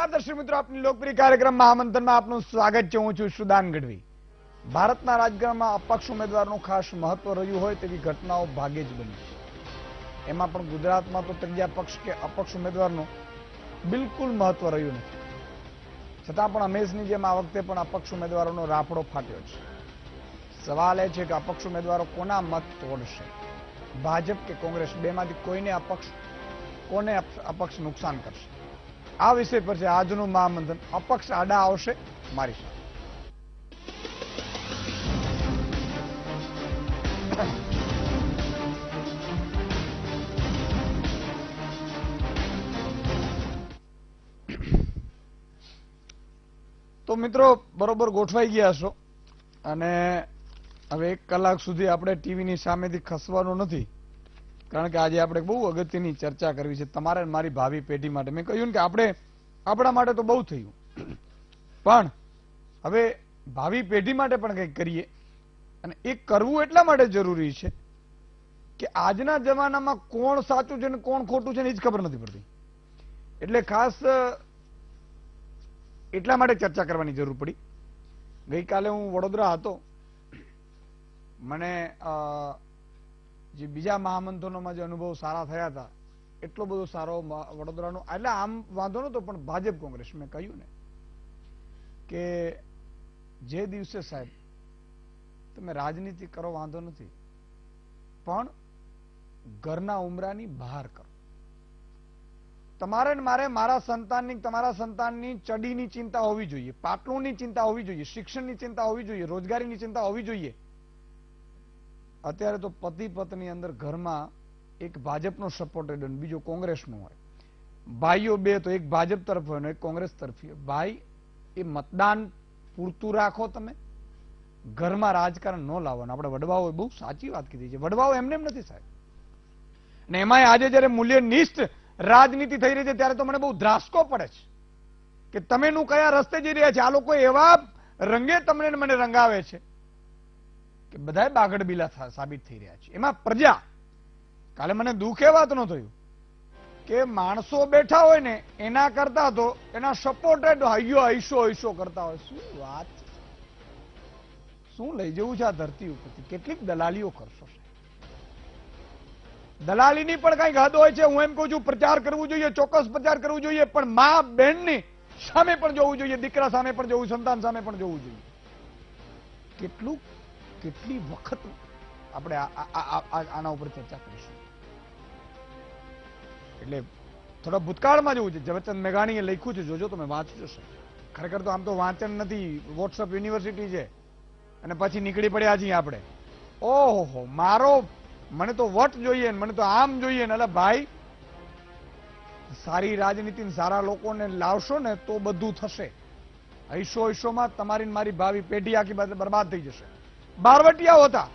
નમસ્કાર દર્શક મિત્રો, આપની લોકપ્રિય કાર્યક્રમ મહામંથનમાં આપનું સ્વાગત છે. હું છું સુદાન ગઢવી. ભારતના રાજકારણમાં અપક્ષ ઉમેદવારનું ખાસ મહત્વ રહ્યું હોય તેવી ઘટનાઓ ભાગ્યે જ બની છે. એમાં પણ ગુજરાતમાં તો ત્રીજા પક્ષ કે અપક્ષ ઉમેદવારનું બિલકુલ મહત્વ રહ્યું નથી. છતાં પણ હંમેશની જેમ આ વખતે પણ અપક્ષ ઉમેદવારોનો રાફડો ફાટ્યો છે. સવાલ એ છે કે અપક્ષ ઉમેદવારો કોના મત તોડશે, ભાજપ કે કોંગ્રેસ? બેમાંથી કોને અપક્ષ નુકસાન કરશે? આ વિષય પર છે આજનું મહામંથન. અપક્ષ આડા આવશે મારી સાથે. તો મિત્રો બરોબર ગોઠવાઈ ગયા છો અને હવે 1 કલાક સુધી આપણે ટીવીની સામેથી ખસવાનું નથી, કારણ કે આજે આપણે બહુ અગત્યની ચર્ચા કરવી છે તમારે મારી ભાવિ પેઢી માટે. મેં કહ્યું કે આપણા માટે તો બહુ થયું, પણ હવે ભાવિ પેઢી માટે પણ કંઈક કરીએ. અને એ કરવું એટલા માટે જરૂરી છે કે આજના જમાનામાં કોણ સાચું છે ને કોણ ખોટું છે ને એ જ ખબર નથી પડતી. એટલે ખાસ એટલા માટે ચર્ચા કરવાની જરૂર પડી. ગઈકાલે હું વડોદરા હતો. મને જે બીજા મહામંથનોમાં જે અનુભવ સારા થયા હતા એટલો બધો સારો વડોદરાનો, એટલે આમ વાંધો નતો, પણ ભાજપ કોંગ્રેસ મેં કહ્યું ને કે જે દિવસે સાહેબ તમે રાજનીતિ કરો વાંધો નથી, પણ ઘરના ઉમરાની બહાર કરો. તમારે ને મારે મારા સંતાનની, તમારા સંતાનની ચડીની ચિંતા હોવી જોઈએ, પાટલુંની ચિંતા હોવી જોઈએ, શિક્ષણની ચિંતા હોવી જોઈએ, રોજગારીની ચિંતા હોવી જોઈએ. અત્યારે તો પતિ પત્ની અંદર ઘરમાં એક ભાજપનો સપોર્ટેડ અને બીજો કોંગ્રેસનો હોય. ભાઈઓ બે તો એક ભાજપ તરફ હોય ને એક કોંગ્રેસ તરફ હોય. ભાઈ, એ મતદાન પૂરતું રાખો, તમે ઘરમાં રાજકારણ ન લાવવાનું. આપણે વડવાઓએ બહુ સાચી વાત કીધી છે. વડવાઓ એમને એમ નથી સાહેબ. અને એમાંય આજે જયારે મૂલ્યનિષ્ઠ રાજનીતિ થઈ રહી છે ત્યારે તો મને બહુ ધ્રાસકો પડે છે કે તમે કયા રસ્તે જઈ રહ્યા છે. આ લોકો એવા રંગે તમને મને રંગાવે છે કે બધા બાગડબીલા સાબિત થઈ રહ્યા છે. એમાં પ્રજા, કાલે મને દુઃખ એ વાતનું થયું કે માણસો બેઠા હોય ને એના કરતા તો એના સપોર્ટેડ હૈયો હૈસો કરતા હોય. શું વાત, શું લઈ જવું છે આ ધરતી ઉપરથી? કેટલીક દલાલીઓ કરશો. દલાલીની પણ કઈક હદ હોય છે. હું એમ કહું છું પ્રચાર કરવું જોઈએ, ચોક્કસ પ્રચાર કરવું જોઈએ, પણ મા બહેનની સામે પણ જોવું જોઈએ, દીકરા સામે પણ જોવું, સંતાન સામે પણ જોવું જોઈએ. કેટલી વખત આપણે આના ઉપર ચર્ચા કરીશું. એટલે થોડા ભૂતકાળમાં જવું છે. ઝવેરચંદ મેઘાણીએ લખ્યું છે, જોજો તમે વાંચી જશો. ખરેખર તો આમ તો વાંચન નથી, વોટ્સઅપ યુનિવર્સિટી છે અને પછી નીકળી પડ્યા છીએ આપણે. ઓહો, મને તો વટ જોઈએ ને મને તો આમ જોઈએ ને. એટલે ભાઈ, સારી રાજનીતિ સારા લોકોને લાવશો ને તો બધું થશે. હૈશોમાં તમારી મારી ભાવિ પેઢી આખી બરબાદ થઈ જશે. બારવટિયાઓ હતા.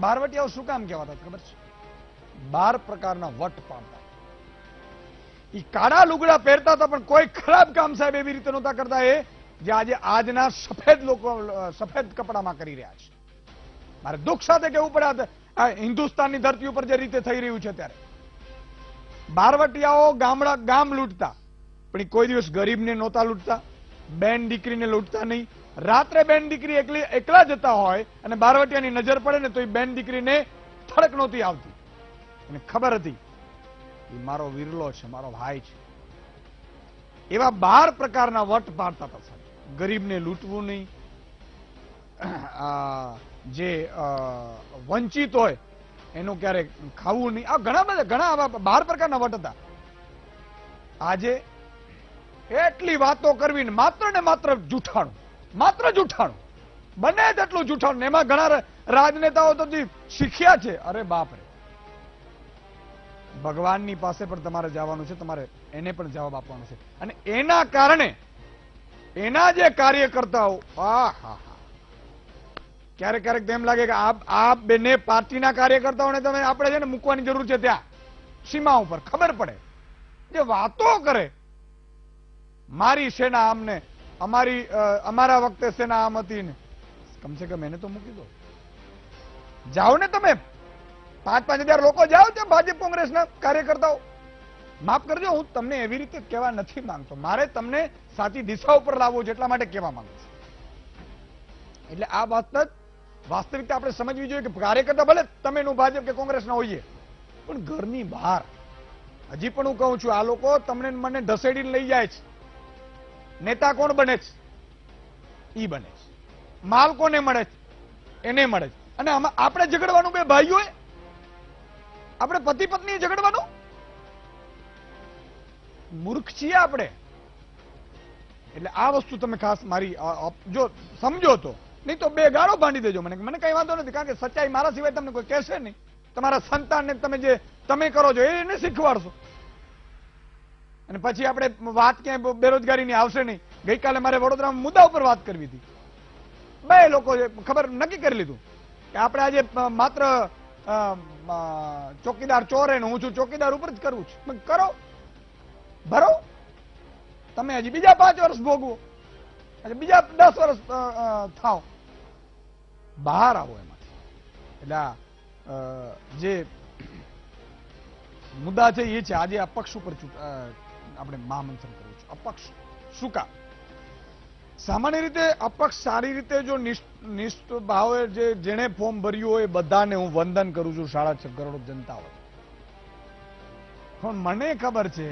બારવટિયાઓ શું કામ કહેવાતા ખબર છે? 12 પ્રકારના વટ પાડતા. એ કાળા લુગડા પહેરતા હતા, પણ કોઈ ખરાબ કામ સાહેબ એવી રીતે નહોતા કરતા એ જે આજના સફેદ લોકો સફેદ કપડામાં કરી રહ્યા છે. મારે દુઃખ સાથે કહેવું પડે, આ હિન્દુસ્તાનની ધરતી ઉપર જે રીતે થઈ રહ્યું છે ત્યારે. બારવટિયાઓ ગામ લૂંટતા, પણ કોઈ દિવસ ગરીબને નહોતા લૂંટતા, બેન દીકરીને લૂંટતા નહીં. રાત્રે બેન દીકરી એકલા જતા હોય અને બારવટિયાની નજર પડે ને તો એ બેન દીકરીને થડક નહોતી આવતી. અને ખબર હતી એ મારો વિરલો છે, મારો ભાઈ છે. એવા 12 પ્રકારના વટ પાડતા હતા. ગરીબને લૂંટવું નહીં, જે વંચિત હોય એનું ક્યારેક ખાવું નહીં. આ ઘણા આવા 12 પ્રકારના વટ હતા. આજે એટલી વાતો કરવી ને માત્ર જૂઠાણું, બને તેટલું જૂઠાણું. એમાં ઘણા રાજનેતાઓ તો શીખ્યા છે. અરે બાપ રે, ભગવાનની પાસે પણ તમારે જવાનું છે, તમારે એને પણ જવાબ આપવાનો છે. અને એના કારણે એના જે કાર્યકર્તાઓ, ક્યારેક એમ લાગે કે આ બંને પાર્ટીના કાર્યકર્તાઓને તમે આપણે છે ને મૂકવાની જરૂર છે ત્યાં સીમા ઉપર. ખબર પડે જે વાતો કરે, મારી સેના આમને, અમારા વખતે સેના આમ હતી ને. કમસે કમ એને તો મૂકી દો. જાઓ ને તમે 5-5 હજાર લોકો જાઓ ત્યાં ભાજપ કોંગ્રેસના કાર્યકર્તાઓ. માફ કરજો, હું તમને એવી રીતે કહેવા નથી માંગતો, મારે તમને સાચી દિશા ઉપર લાવવો છે એટલા માટે કહેવા માંગુ છું. એટલે આ વાસ્તવિકતા આપણે સમજવી જોઈએ કે કાર્યકર્તા ભલે તમે ભાજપ કે કોંગ્રેસના હોઈએ, પણ ઘરની બહાર હજી પણ હું કહું છું, આ લોકો તમને મને ઢસેડીને લઈ જાય છે. નેતા કોણ બને છે? ઈ બને છે. માલ કોને મળે છે? એને મળે છે. અને આપણે ઝઘડવાનું બે ભાઈઓએ, આપણે પતિ પત્ની ઝઘડવાનું? મૂર્ખ છીએ આપણે. એટલે આ વસ્તુ તમે ખાસ મારી જો સમજો તો, નહીં તો બે ગાળો બાંધી દેજો મને કઈ વાંધો નથી, કારણ કે સચ્ચાઈ મારા સિવાય તમને કોઈ કહેશે નહીં. તમારા સંતાનને તમે કરો છો એને શીખવાડશો. અને પછી આપણે વાત ક્યાંય બેરોજગારીની આવશે નહીં. ગઈકાલે મારે વડોદરામાં મુદ્દા ઉપર વાત કરવી હતી. બે લોકો ખબર નક્કી કરી લીધું કે આપણે આજે માત્ર ચોકીદાર ચોરે હું છું, ચોકીદાર ઉપર જ કરવું છે. કરો, ભરો. તમે હજી બીજા 5 વર્ષ ભોગવો, બીજા 10 વર્ષ થાવ, બહાર આવો એમાંથી. એટલે જે મુદ્દા છે એ છે આજે અપક્ષ ઉપર આપણે મહામંથન કરવું છે. અપક્ષ શું કામ? સામાન્ય રીતે અપક્ષ સારી રીતે જો નિષ્ઠ ભાવે જેણે ફોર્મ ભર્યું હોય બધાને હું વંદન કરું છું. 6.5 કરોડ જનતા હોય. પણ મને ખબર છે,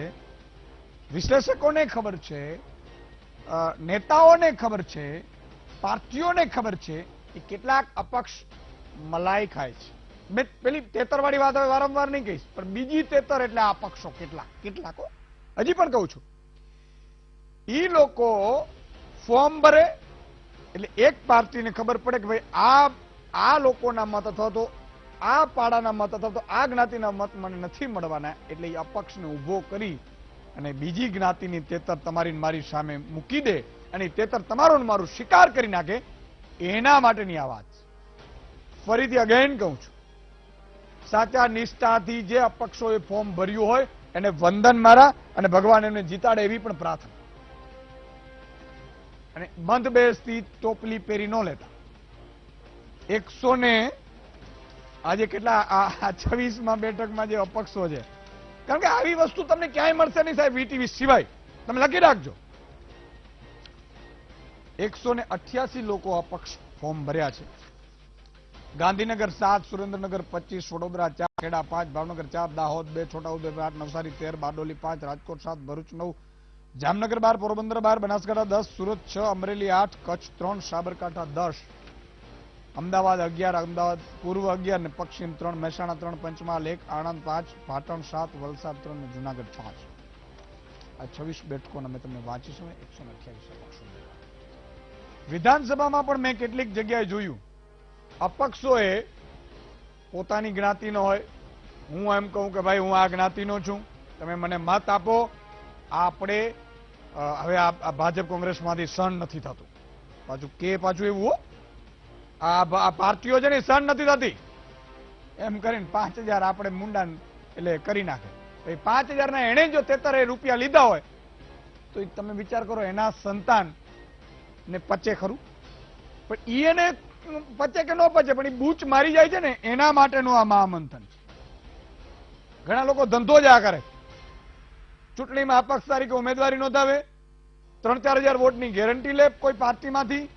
વિશ્લેષકોને ખબર છે, નેતાઓને ખબર છે, પાર્ટીઓને ખબર છે કે કેટલાક અપક્ષ મલાઈ ખાય છે. મેં પેલી 73 વાળી વાત વારંવાર નહીં કહીશ, પણ બીજી 73 એટલે આ પક્ષો કેટલાક હજી પણ કહું છું. ઈ લોકો ફોર્મ ભરે એટલે એક પાર્ટીને ખબર પડે કે ભાઈ આ લોકોના મત અથવા તો આ પાડાના મત અથવા તો આ જ્ઞાતિના મત મને નથી મળવાના, એટલે એ અપક્ષને ઉભો કરી અને બીજી જ્ઞાતિની 73 તમારી મારી સામે મૂકી દે અને 73 તમારું મારું શિકાર કરી નાખે. એના માટેની આ વાત. ફરીથી અગેન કહું છું, સાચા નિષ્ઠાથી જે અપક્ષોએ ફોર્મ ભર્યું હોય એને વંદન મારા, અને ભગવાન એમને જીતાડે એવી પણ પ્રાર્થના. અને બંધ બેસતી ટોપલી પહેરી ન લેતા. 100 ને આજે કેટલા આ 26માં બેઠકમાં જે અપક્ષો છે, કારણ કે આવી વસ્તુ તમને ક્યાંય મળશે નહીં સાહેબ, વીટીવી સિવાય. તમે લખી રાખજો. 188 લોકો અપક્ષ ફોર્મ ભર્યા છે. ગાંધીનગર 7, સુરેન્દ્રનગર 25, વડોદરા 4, ખેડા 5, ભાવનગર 4, દાહોદ 2, છોટાઉદેપુર 8, નવસારી 13, બારડોલી 5, રાજકોટ 7, ભરૂચ 9, જામનગર 12, પોરબંદર 12, બનાસકાંઠા 10, સુરત 6, અમરેલી 8, કચ્છ 3, સાબરકાંઠા 10, અમદાવાદ 11, અમદાવાદ પૂર્વ 11 ને પશ્ચિમ 3, મહેસાણા 3, પંચમહાલ 1, આણંદ 5, પાટણ 7, વલસાડ 3 ને જુનાગઢ 5. આ 26 બેઠકોને મેં તમને વાંચી છે. 128 વિધાનસભામાં પણ મેં કેટલીક જગ્યાએ જોયું અપક્ષોએ પોતાની જ્ઞાતિનો હોય, હું એમ કહું કે ભાઈ હું આ જ્ઞાતિનો છું, તમે મને મત આપો. આપણે હવે આ ભાજપ કોંગ્રેસમાંથી સહન નથી થતું. પાછું એવું આ પાર્ટીઓ છે ને સહન નથી થતી એમ કરીને 5000 આપણે મુંડા એટલે કરી નાખે. 5000 ના એને જો 73 રૂપિયા લીધા હોય તો તમે વિચાર કરો એના સંતાન ને પચે ખરું? પણ એને પચે કે ન પચે, પણ એ બૂચ મારી જાય છે ને એના માટેનું આ મહામંથન છે. ઘણા લોકો ધંધો જ આ કરે. ચૂંટણીમાં અપક્ષ તારીખે ઉમેદવારી નોંધાવે, 3-4 હજાર વોટની ગેરંટી લે કોઈ પાર્ટીમાંથી,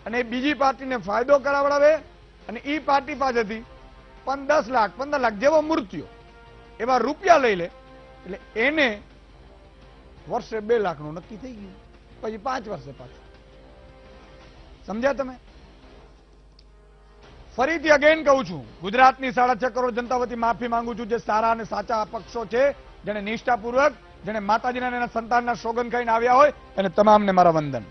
અને બીજી પાર્ટીને ફાયદો કરાવડાવે, અને એ પાર્ટી પાસેથી 10 લાખ 15 લાખ જેવો મૃત્યુ એવા રૂપિયા લઈ લે. એટલે એને વર્ષે 2 લાખનું નક્કી થઈ ગયું, પછી 5 વર્ષે પાછું. સમજ્યા તમે? ફરીથી અગેન કહું છું, ગુજરાતની 6.5 કરોડ જનતા વતી માફી માંગુ છું. જે સારા અને સાચા અપક્ષો છે, જેને નિષ્ઠાપૂર્વક, જેને માતાજીના એના સંતાનના સોગંદ ખાઈને આવ્યા હોય, અને તમામને મારા વંદન.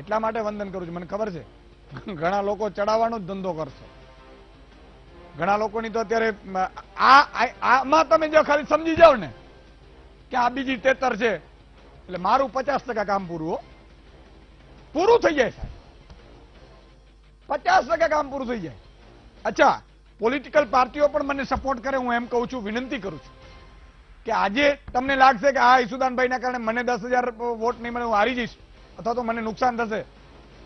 એટલા માટે વંદન કરું છું. મને ખબર છે ઘણા લોકો ચડાવવાનો જ ધંધો કરશે. ઘણા લોકોની તો અત્યારે આમાં તમે જો ખાલી સમજી જાઓ ને કે આ બીજી 73 છે એટલે મારું 50% કામ પૂરું થઈ જાય સાહેબ. 50% કામ પૂરું થઈ જાય. અચ્છા, પોલિટિકલ પાર્ટીઓ પણ મને સપોર્ટ કરે, હું એમ કહું છું, વિનંતી કરું છું કે આજે તમને લાગશે કે આ ઈસુદાનભાઈના કારણે મને 10,000 વોટ નહીં મળે, હું હારી જઈશ અથવા તો મને નુકસાન થશે,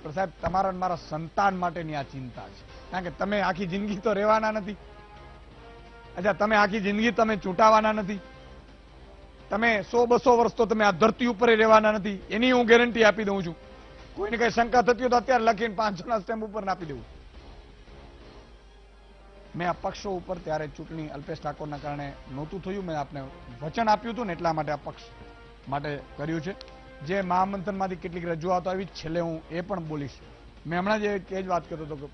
પણ સાહેબ તમારા મારા સંતાન માટેની આ ચિંતા છે. કારણ કે તમે આખી જિંદગી તો રહેવાના નથી. અચ્છા, તમે આખી જિંદગી તમે ચૂંટાવાના નથી, તમે 100-200 વર્ષ તો તમે આ ધરતી ઉપર રહેવાના નથી, એની હું ગેરંટી આપી દઉં છું. કોઈને કઈ શંકા થતી હોય તો અત્યારે લખીને 500ના સ્ટેમ્પ ઉપર નાખી દેવું. મેં આ પક્ષો ઉપર ત્યારે ચૂંટણી અલ્પેશ ઠાકોરના કારણે નહોતું થયું. મેં આપને વચન આપ્યું હતું ને એટલા માટે આ પક્ષ માટે કર્યું છે. જે મહામંથનમાંથી કેટલીક રજૂઆતો આવી, છેલ્લે હું એ પણ બોલીશ. મેં હમણાં જે જ વાત કરતો હતો કે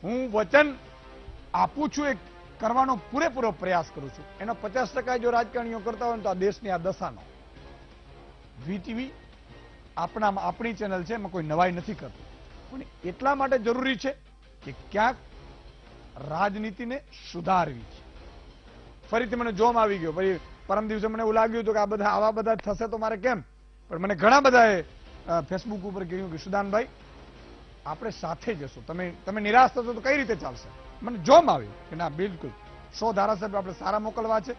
હું વચન આપું છું એ કરવાનો પૂરેપૂરો પ્રયાસ કરું છું. એનો 50% જો રાજકારણીઓ કરતા હોય ને તો આ દેશની આ દશાનો. વીટીવી આપણી ચેનલ છે, એમાં કોઈ નવાઈ નથી કરતું, પણ એટલા માટે જરૂરી છે કે ક્યાંક રાજનીતિને સુધારવી છે. ફરીથી મને જોમ આવી ગયો. પછી પરમ દિવસે મને એવું લાગ્યું હતું કે આ બધા આવા બધા થશે તો મારે કેમ, પણ મને ઘણા બધાએ ફેસબુક ઉપર કહ્યું કે સુદાનભાઈ આપણે સાથે જશું, તમે નિરાશ થશો તો કઈ રીતે ચાલશે. મને જોમ આવ્યું કે ના, બિલકુલ 100 ધારાસભ્ય આપણે સારા મોકલવા છે,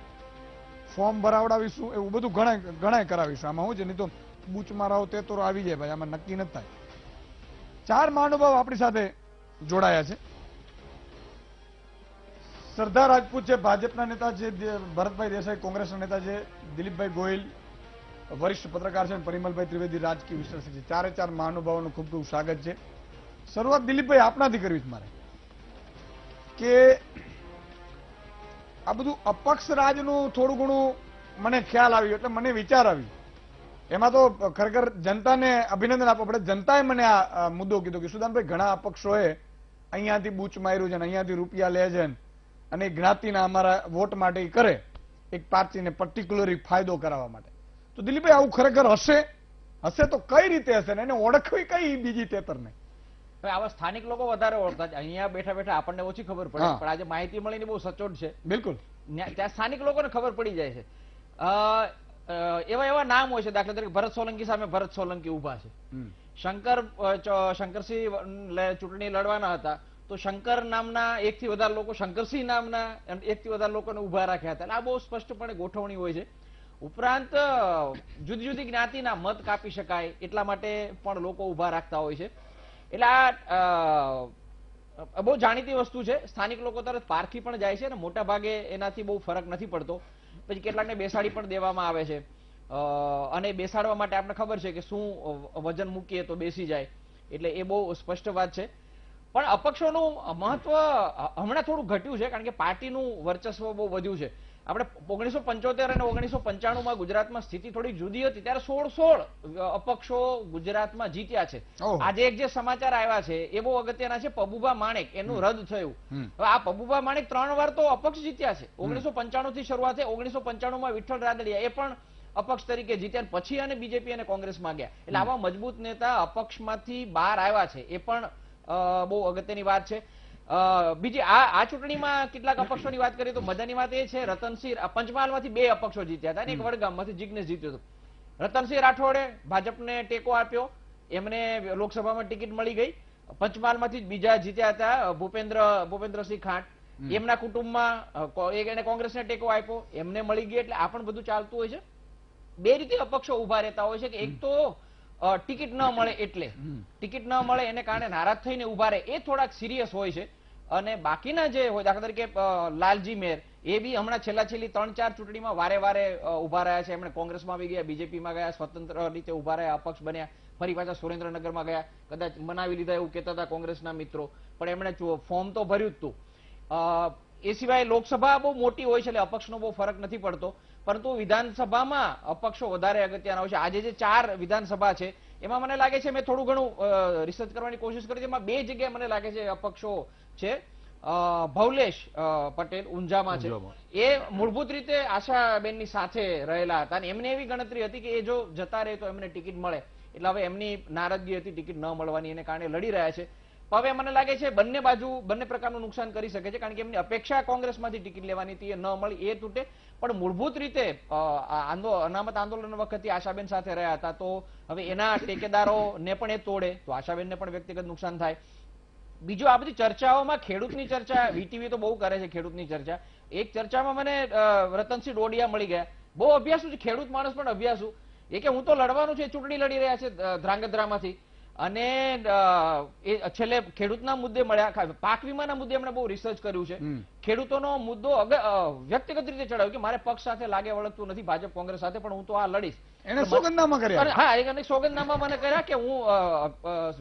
ફોર્મ ભરાવડાવીશું, એવું બધું ઘણા કરાવીશું. આમાં હું છે, નહીં તો બૂચ મારાઓ તે તો આવી જાય ભાઈ, આમાં નક્કી નથી થાય. 4 મહાનુભાવ આપણી સાથે જોડાયા છે. સરદાર રાજપૂત છે, ભાજપના નેતા છે, ભરતભાઈ દેસાઈ કોંગ્રેસના નેતા છે, દિલીપભાઈ ગોયલ વરિષ્ઠ પત્રકાર છે, પરિમલભાઈ ત્રિવેદી રાજકીય વિશ્લેષક છે. 4 મહાનુભાવોનું ખૂબ ખૂબ સ્વાગત છે. શરૂઆત દિલીપભાઈ આપનાથી કરવી છે મારે, કે આ બધું અપક્ષ રાજનું થોડું ઘણું મને ખ્યાલ આવ્યું, એટલે મને વિચાર આવ્યું. એમાં તો ખરેખર જનતાને અભિનંદન આપવા પડે. જનતાએ મને આ મુદ્દો કીધો કે સુદાનભાઈ ઘણા અપક્ષોએ અહીંયાથી બૂચ માર્યું છે, અહીંયાથી રૂપિયા લે છે, અને જ્ઞાતિના અમારા વોટ માટે કરે, એક પાર્ટીને પર્ટિક્યુલરી ફાયદો કરાવવા માટે. તો દિલીપભાઈ આવું ખરેખર હશે તો કઈ રીતે હશે, ને એને ઓળખવી કઈ બીજી તેતરને? આવા સ્થાનિક લોકો વધારે ઓળખતા છે. અહીંયા બેઠા બેઠા આપણને ઓછી ખબર પડે, પણ આજે માહિતી મળીને બહુ સચોટ છે. બિલકુલ, ત્યાં સ્થાનિક લોકોને ખબર પડી જાય છે. એવા નામ હોય છે, દાખલા તરીકે ભરત સોલંકી સામે ભરત સોલંકી ઉભા છે. શંકરસિંહ ચૂંટણી લડવાના હતા તો શંકર નામના 1 થી વધારે લોકો, શંકરસિંહ નામના 1 થી વધારે લોકોને ઉભા રાખ્યા હતા. આ બહુ સ્પષ્ટપણે ગોઠવણી હોય છે. ઉપરાંત જુદી જુદી જ્ઞાતિના મત કાપી શકાય એટલા માટે પણ લોકો ઉભા રાખતા હોય છે. એટલે આ બહુ જાણીતી વસ્તુ છે. સ્થાનિક લોકો તરત પારખી પણ જાય છે, અને મોટા ભાગે એનાથી બહુ ફરક નથી પડતો. પછી કેટલાકને બેસાડી પણ દેવામાં આવે છે, અને બેસાડવા માટે આપણે ખબર છે કે શું વજન મૂકીએ તો બેસી જાય, એટલે એ બહુ સ્પષ્ટ વાત છે. પણ અપક્ષોનું મહત્વ હમણાં થોડું ઘટ્યું છે, કારણ કે પાર્ટીનું વર્ચસ્વ બહુ વધ્યું છે. આપણે 1975 અને 1995માં ગુજરાતમાં સ્થિતિ થોડી જુદી હતી, ત્યારે 16 અપક્ષો ગુજરાતમાં જીત્યા છે. આજે એક જે સમાચાર આવ્યા છે એ બહુ અગત્યના છે. પબુભા માણેક એનું રદ થયું. હવે આ પબુભા માણેક 3 વાર તો અપક્ષ જીત્યા છે. 1995 થી શરૂઆત થઈ. 1995માં વિઠ્ઠલ રાદડિયા એ પણ અપક્ષ તરીકે જીત્યા, પછી અને બીજેપી અને કોંગ્રેસમાં ગયા. એટલે આવા મજબૂત નેતા અપક્ષમાંથી બહાર આવ્યા છે, એ પણ બહુ અગત્યની વાત છે. બીજી આ ચૂંટણીમાં કેટલાક અપક્ષોની વાત કરીએ તો મજાની વાત એ છે, રતનસિંહ પંચમહાલમાંથી 2 અપક્ષો જીત્યા હતા, અને એક વડગામમાંથી જિગ્નેશ જીત્યો હતો. રતનસિંહ રાઠોડે ભાજપને ટેકો આપ્યો, એમને લોકસભામાં ટિકિટ મળી ગઈ. પંચમહાલમાંથી જ બીજા જીત્યા હતા ભૂપેન્દ્રસિંહ ખાંટ, એમના કુટુંબમાં એને કોંગ્રેસને ટેકો આપ્યો, એમને મળી ગઈ. એટલે આ પણ બધું ચાલતું હોય છે. 2 રીતે અપક્ષો ઉભા રહેતા હોય છે, કે એક તો ટિકિટ ન મળે એટલે ટિકિટ ન મળે એને કારણે નારાજ થઈને ઉભા રહે, એ થોડાક સિરિયસ હોય છે. અને બાકીના જે હોય, દાખલા તરીકે લાલજી મેર, એ બી હમણાં છેલ્લી 3-4 ચૂંટણીમાં વારે ઉભા રહ્યા છે. એમણે કોંગ્રેસમાં આવી ગયા, બીજેપીમાં ગયા, સ્વતંત્ર રીતે ઉભા રહ્યા, અપક્ષ બન્યા, ફરી પાછા સુરેન્દ્રનગરમાં ગયા, કદાચ મનાવી લીધા એવું કહેતા હતા કોંગ્રેસના મિત્રો, પણ એમણે ફોર્મ તો ભર્યું જ હતું. એ સિવાય લોકસભા બહુ મોટી હોય છે, એટલે અપક્ષનો બહુ ફરક નથી પડતો. પરંતુ વિધાનસભામાં અપક્ષો વધારે અગત્યના હોય છે. આજે જે 4 વિધાનસભા છે એમાં મને લાગે છે, મેં થોડું ઘણું રિસર્ચ કરવાની કોશિશ કરી, એમાં 2 જગ્યાએ મને લાગે છે અપક્ષો છે. ભવલેશ પટેલ ઊંઝામાં છે, એ મૂળભૂત રીતે આશાબેનની સાથે રહેલા હતા, અને એમને એવી ગણતરી હતી કે એ જો જતા રહે તો એમને ટિકિટ મળે. એટલે હવે એમની નારાજગી હતી ટિકિટ ન મળવાની, એને કારણે લડી રહ્યા છે. હવે મને લાગે છે બંને બાજુ બંને પ્રકારનું નુકસાન કરી શકે છે, કારણ કે એમની અપેક્ષા કોંગ્રેસમાંથી ટિકિટ લેવાની હતી, એ ન મળી, એ તૂટે. પણ મૂળભૂત રીતે અનામત આંદોલન વખતે આશાબેન સાથે રહ્યા હતા, તો હવે એના ટેકેદારોને પણ એ તોડે તો આશાબેનને પણ વ્યક્તિગત નુકસાન થાય. બીજું, આ બધી ચર્ચાઓમાં ખેડૂતની ચર્ચા વીટીવી તો બહુ કરે છે. ખેડૂતની ચર્ચા, એક ચર્ચામાં મને રતનસિંહ ડોડિયા મળી ગયા, બહુ અભ્યાસુ છે, ખેડૂત માણસ પણ અભ્યાસુ. એ કે હું તો લડવાનું છે, ચૂંટણી લડી રહ્યા છે ધ્રાંગધ્રામાંથી, અને એ છેલ્લે ખેડૂતના મુદ્દે મળ્યા, પાક વીમાના મુદ્દે એમણે બહુ રિસર્ચ કર્યું છે. ખેડૂતોનો મુદ્દો વ્યક્તિગત રીતે ચડાવ્યો કે મારે પક્ષ સાથે લાગે વળગતું નથી ભાજપ કોંગ્રેસ સાથે, પણ હું તો આ લડીશ. એને સોગંદનામા કર્યા. હા, એક સોગંદનામા મને કર્યા કે હું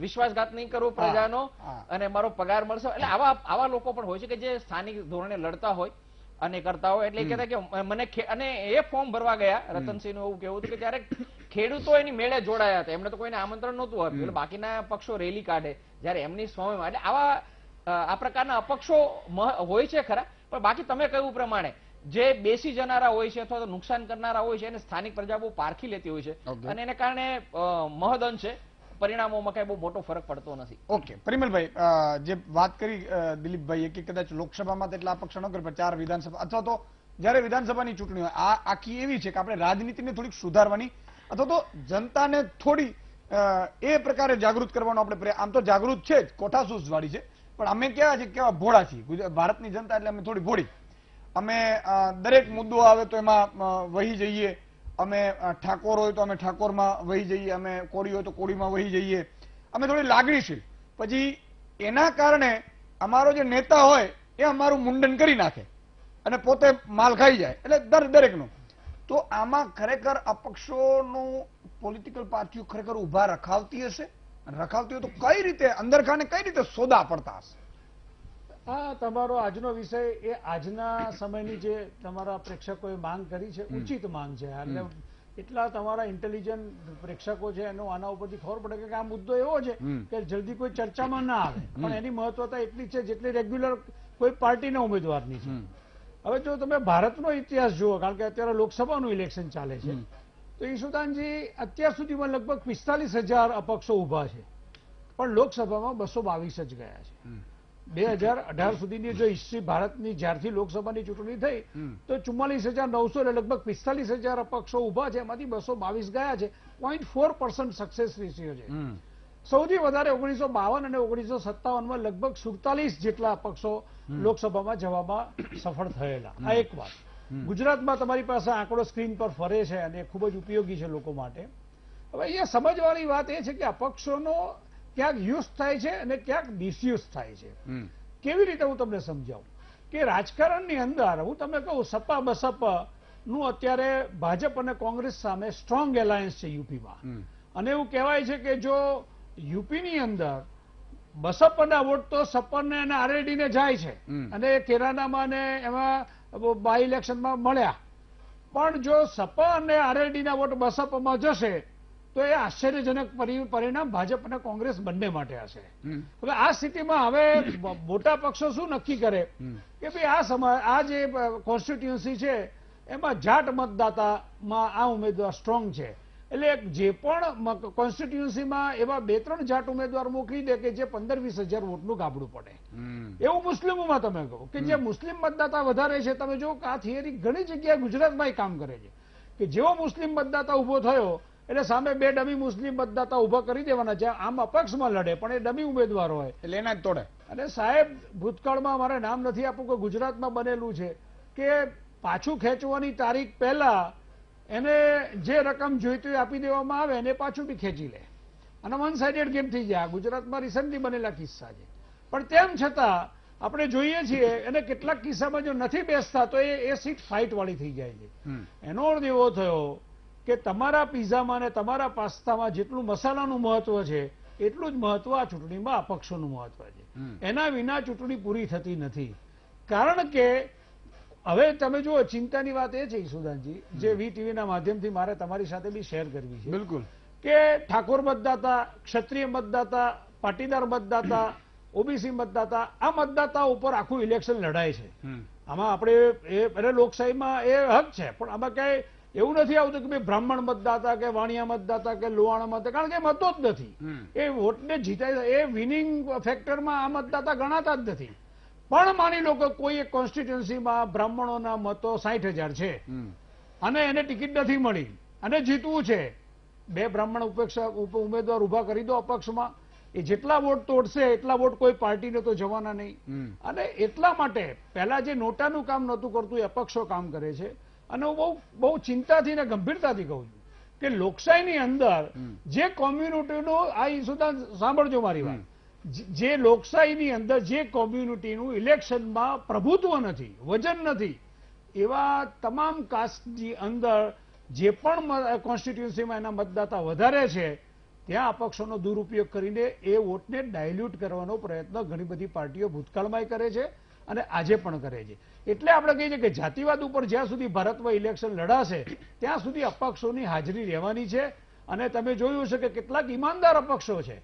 વિશ્વાસઘાત નહીં કરું પ્રજાનો અને મારો પગાર મળશે. એટલે આવા લોકો પણ હોય છે કે જે સ્થાનિક ધોરણે લડતા હોય અને કરતા હોય. એટલે કહેતા કે મને અને એ ફોર્મ ભરવા ગયા, રતનસિંહ નું એવું કેવું હતું કે ત્યારે ખેડૂતો એની મેળે જોડાયા હતા, એમને તો કોઈને આમંત્રણ નહોતું આપ્યું, એટલે બાકીના પક્ષો રેલી કાઢે જ્યારે એમની સ્વામીમાં. એટલે આ પ્રકારના અપક્ષો હોય છે ખરા, પણ બાકી તમે કહ્યું પ્રમાણે જે બેસી જનારા હોય છે અથવા તો નુકસાન કરનારા હોય છે એને સ્થાનિક પ્રજા બહુ પારખી લેતી હોય છે, અને એને કારણે મહદઅંશે પરિણામોમાં કઈ બહુ મોટો ફરક પડતો નથી. ઓકે, પરિમલભાઈ, જે વાત કરી દિલીપભાઈએ કે કદાચ લોકસભામાં તેટલા અપક્ષ ન કરે, પણ 4 વિધાનસભા અથવા તો જયારે વિધાનસભાની ચૂંટણી હોય, આ આખી એવી છે કે આપણે રાજનીતિને થોડીક સુધારવાની અથવા તો જનતાને થોડી એ પ્રકારે જાગૃત કરવાનો આપણે આમ તો જાગૃત છે જ, કોઠાસૂઝ વાળી છે, પણ અમે કેવા છે, કેવા ભોળા છીએ ભારતની જનતા, એટલે અમે થોડી ભોળી. અમે દરેક મુદ્દો આવે તો એમાં વહી જઈએ, અમે ઠાકોર હોય તો અમે ઠાકોરમાં વહી જઈએ, અમે કોળી હોય તો કોળીમાં વહી જઈએ, અમે થોડી લાગણીશીલ. પછી એના કારણે અમારો જે નેતા હોય એ અમારું મુંડન કરી નાખે અને પોતે માલ ખાઈ જાય, એટલે દરેકનું. તો આમાં ખરેખર અપક્ષોનું પોલિટિકલ પાર્ટીઓ ખરેખર ઉભા રખાવતી હશે, રખાવતી હોય તો કઈ રીતે અંદરખાને કઈ રીતે સોદા પડતા હશે? આ તમારો આજનો વિષય એ આજના સમયની જે તમારા પ્રેક્ષકોએ માંગ કરી છે, ઉચિત માંગ છે. એટલે એટલા તમારા ઇન્ટેલિજન્ટ પ્રેક્ષકો છે એનો આના ઉપરથી ખબર પડે કે આ મુદ્દો એવો છે કે જલ્દી કોઈ ચર્ચામાં ના આવે, પણ એની મહત્વતા એટલી છે જેટલી રેગ્યુલર કોઈ પાર્ટીના ઉમેદવારની છે. હવે જો તમે ભારતનો ઇતિહાસ જુઓ, કારણ કે અત્યારે લોકસભાનું ઇલેક્શન ચાલે છે, તો ઈશુદાનજી અત્યાર સુધીમાં લગભગ 45,000 અપક્ષો ઉભા છે, પણ લોકસભામાં 222 જ ગયા છે. 2018 સુધીની જો હિસ્ટ્રી ભારતની જ્યારથી લોકસભાની ચૂંટણી થઈ તો 44,900 એટલે લગભગ 45,000 અપક્ષો ઉભા છે, એમાંથી 222 ગયા છે. 0.4% સક્સેસ રેશિયો છે. સૌથી વધારે 1952 અને 1957માં લગભગ 47 જેટલા અપક્ષો લોકસભામાં જવામાં સફળ થયેલા. આ એક વાત. ગુજરાતમાં તમારી પાસે આંકડો સ્ક્રીન પર ફરે છે અને ખૂબ જ ઉપયોગી છે લોકો માટે. હવે અહીંયા સમજવાની વાત એ છે કે અપક્ષોનો ક્યાંક યુઝ થાય છે અને ક્યાંક ડિસયુઝ થાય છે. કેવી રીતે હું તમને સમજાવું કે રાજકારણની અંદર હું તમને કહું, સપા બસપા નું અત્યારે ભાજપ અને કોંગ્રેસ સામે સ્ટ્રોંગ એલાયન્સ છે યુપીમાં, અને એવું કહેવાય છે કે જો યુપીની અંદર બસપાના વોટ તો સપરને અને આરએલડીને જાય છે, અને કેરાનામાં ને એમાં બાય ઇલેક્શનમાં મળ્યા, પણ જો સપા અને આરએલડીના વોટ બસપામાં જશે તો એ આશ્ચર્યજનક પરિણામ ભાજપ અને કોંગ્રેસ બંને માટે હશે. હવે આ સ્થિતિમાં હવે મોટા પક્ષો શું નક્કી કરે કે ભાઈ આ જે કોન્સ્ટિટ્યુન્સી છે એમાં જાટ મતદાતામાં આ ઉમેદવાર સ્ટ્રોંગ છે, એટલે જે પણ કોન્સ્ટિટ્યુન્સીમાં એવા 2-3 જાટ ઉમેદવાર મોકલી દે કે જે 15-20 હજાર વોટનું ગાબડું પડે. એવું મુસ્લિમોમાં તમે કહો કે જે મુસ્લિમ મતદાતા વધારે છે, તમે જો આ થિયરી ઘણી જગ્યાએ ગુજરાતમાં કામ કરે છે કે જેવો મુસ્લિમ મતદાતા ઉભો થયો એટલે સામે 2 ડમી મુસ્લિમ મતદાતા ઉભા કરી દેવાના છે. આમ અપક્ષમાં લડે પણ એ ડમી ઉમેદવાર હોય એટલે એના જ તોડે. અને સાહેબ, ભૂતકાળમાં મારે નામ નથી આપવું કે ગુજરાતમાં બનેલું છે કે પાછું ખેંચવાની તારીખ પહેલા એને જે રકમ જોઈતી હોય આપી દેવામાં આવે અને પાછું બી ખેંચી લે, અને વન સાઇડેડ ગેમ થઈ જાય. ગુજરાતમાં રિસન્ટલી બનેલા કિસ્સા છે. પણ તેમ છતાં આપણે જોઈએ છીએ અને કેટલાક કિસ્સામાં જો નથી બેસતા તો એ સીટ ફાઇટ વાળી થઈ જાય છે. એનો અર્થ એવો થયો કે તમારા પીઝામાં અને તમારા પાસ્તામાં જેટલું મસાલાનું મહત્વ છે એટલું જ મહત્વ આ ચૂંટણીમાં અપક્ષોનું મહત્વ છે. એના વિના ચૂંટણી પૂરી થતી નથી. કારણ કે હવે તમે જુઓ, ચિંતાની વાત એ છે ઈશુદાનજી, જે વીટીવીના માધ્યમથી મારે તમારી સાથે બી શેર કરવી છે. બિલકુલ. કે ઠાકોર મતદાતા, ક્ષત્રિય મતદાતા, પાટીદાર મતદાતા, ઓબીસી મતદાતા, આ મતદાતા ઉપર આખું ઇલેક્શન લડાય છે. આમાં આપણે લોકશાહીમાં એ હક છે, પણ આમાં કઈ એવું નથી આવતું કે ભાઈ બ્રાહ્મણ મતદાતા કે વાણિયા મતદાતા કે લોહાણા મતદાતા, કારણ કે મતો જ નથી. એ વોટને જીતાય, એ વિનિંગ ફેક્ટરમાં આ મતદાતા ગણાતા જ નથી. પણ માની લો કે કોઈ એક કોન્સ્ટિટ્યુન્સીમાં બ્રાહ્મણોના મતો 60,000 છે અને એને ટિકિટ નથી મળી અને જીતવું છે, 2 બ્રાહ્મણ ઉમેદવાર ઉભા કરી દો અપક્ષમાં, એ જેટલા વોટ તોડશે એટલા વોટ કોઈ પાર્ટીને તો જવાના નહીં. અને એટલા માટે પહેલા જે નોટાનું કામ નહોતું કરતું એ અપક્ષો કામ કરે છે. અને હું બહુ ચિંતાથી ને ગંભીરતાથી કહું છું કે લોકશાહીની અંદર જે કોમ્યુનિટીનું આ ઈસુદાન સાંભળજો મારી વાત, જે લોકશાહીની અંદર જે કોમ્યુનિટીનું ઇલેક્શનમાં પ્રભુત્વ નથી, વજન નથી, એવા તમામ કાસ્ટની અંદર જે પણ કોન્સ્ટિટ્યુન્સીમાં એના મતદાતા વધારે છે ત્યાં અપક્ષોનો દુરુપયોગ કરીને એ વોટને ડાયલ્યુટ કરવાનો પ્રયત્ન ઘણી બધી પાર્ટીઓ ભૂતકાળમાં કરે છે અને આજે પણ કરે છે. એટલે આપણે કહીએ છીએ કે જાતિવાદ ઉપર જ્યાં સુધી ભારતમાં ઇલેક્શન લડાશે ત્યાં સુધી અપક્ષોની હાજરી રહેવાની છે. અને તમે જોયું છે કે કેટલાક ઈમાનદાર અપક્ષો છે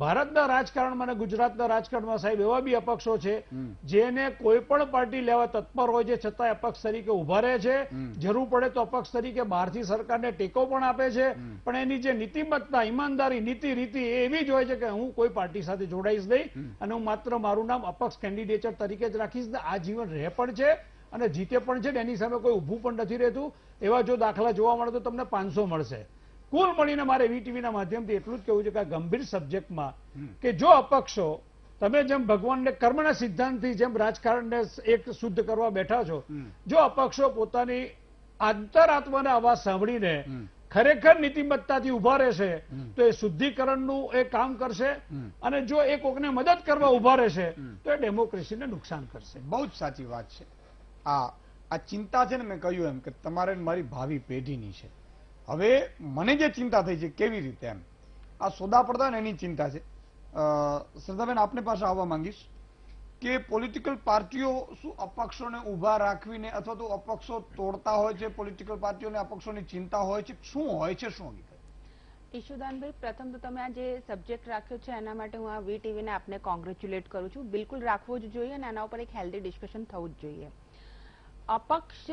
ભારતના રાજકારણમાં અને ગુજરાતના રાજકારણમાં, સાહેબ, એવા બી અપક્ષો છે જેને કોઈ પણ પાર્ટી લેવા તત્પર હોય છે છતાં અપક્ષ તરીકે ઉભા રહે છે. જરૂર પડે તો અપક્ષ તરીકે બહારથી સરકારને ટેકો પણ આપે છે, પણ એની જે નીતિમત્તા, ઈમાનદારી, નીતિ રીતિ એવી જ હોય છે કે હું કોઈ પાર્ટી સાથે જોડાઈશ નહીં અને હું માત્ર મારું નામ અપક્ષ કેન્ડિડેટર તરીકે જ રાખીશ. આ જીવન રહે પણ છે અને જીતે પણ છે, એની સામે કોઈ ઊભું પણ નથી રહેતું. એવા જો દાખલા જોવા મળે તો તમને 500 મળશે. કુલ મળીને મારે વીટીવીના માધ્યમથી એટલું જ કહેવું છે કે આ ગંભીર સબ્જેક્ટમાં કે જો અપક્ષો, તમે જેમ ભગવાનને કર્મના સિદ્ધાંતથી જેમ રાજકારણને એક શુદ્ધ કરવા બેઠા છો, જો અપક્ષો પોતાની અંતરાત્માના અવાજ સાંભળીને ખરેખર નીતિમત્તાથી ઉભા રહેશે તો એ શુદ્ધિકરણનું એ કામ કરશે અને જો એ કોકને મદદ કરવા ઉભા રહેશે તો એ ડેમોક્રેસીને નુકસાન કરશે. બહુ જ સાચી વાત છે. આ ચિંતા છે ને, મેં કહ્યું એમ કે તમારે મારી ભાવિ પેઢીની છે. હવે મને જે ચિંતા થઈ છે કેવી રીતે, એમ આ સોદા પડતા ને એની ચિંતા છે. શ્રદ્ધાબેન, આપને પાસે આવવા માંગીશ કે પોલિટિકલ પાર્ટીઓ શું અપક્ષોને ઉભા રાખવીને અથવા તો અપક્ષો તોડતા હોય છે, પોલિટિકલ પાર્ટીઓને અપક્ષોની ચિંતા હોય છે, શું હોય છે, શું હકીકત? ઈશુદાનભાઈ, પ્રથમ તો તમે આ જે સબ્જેક્ટ રાખ્યો છે એના માટે હું આ વીટીવીને આપને કોંગ્રેચ્યુલેટ કરું છું. બિલકુલ રાખવું જ જોઈએ અને આના ઉપર એક હેલ્ધી ડિસ્કશન થવું જ જોઈએ. અપક્ષ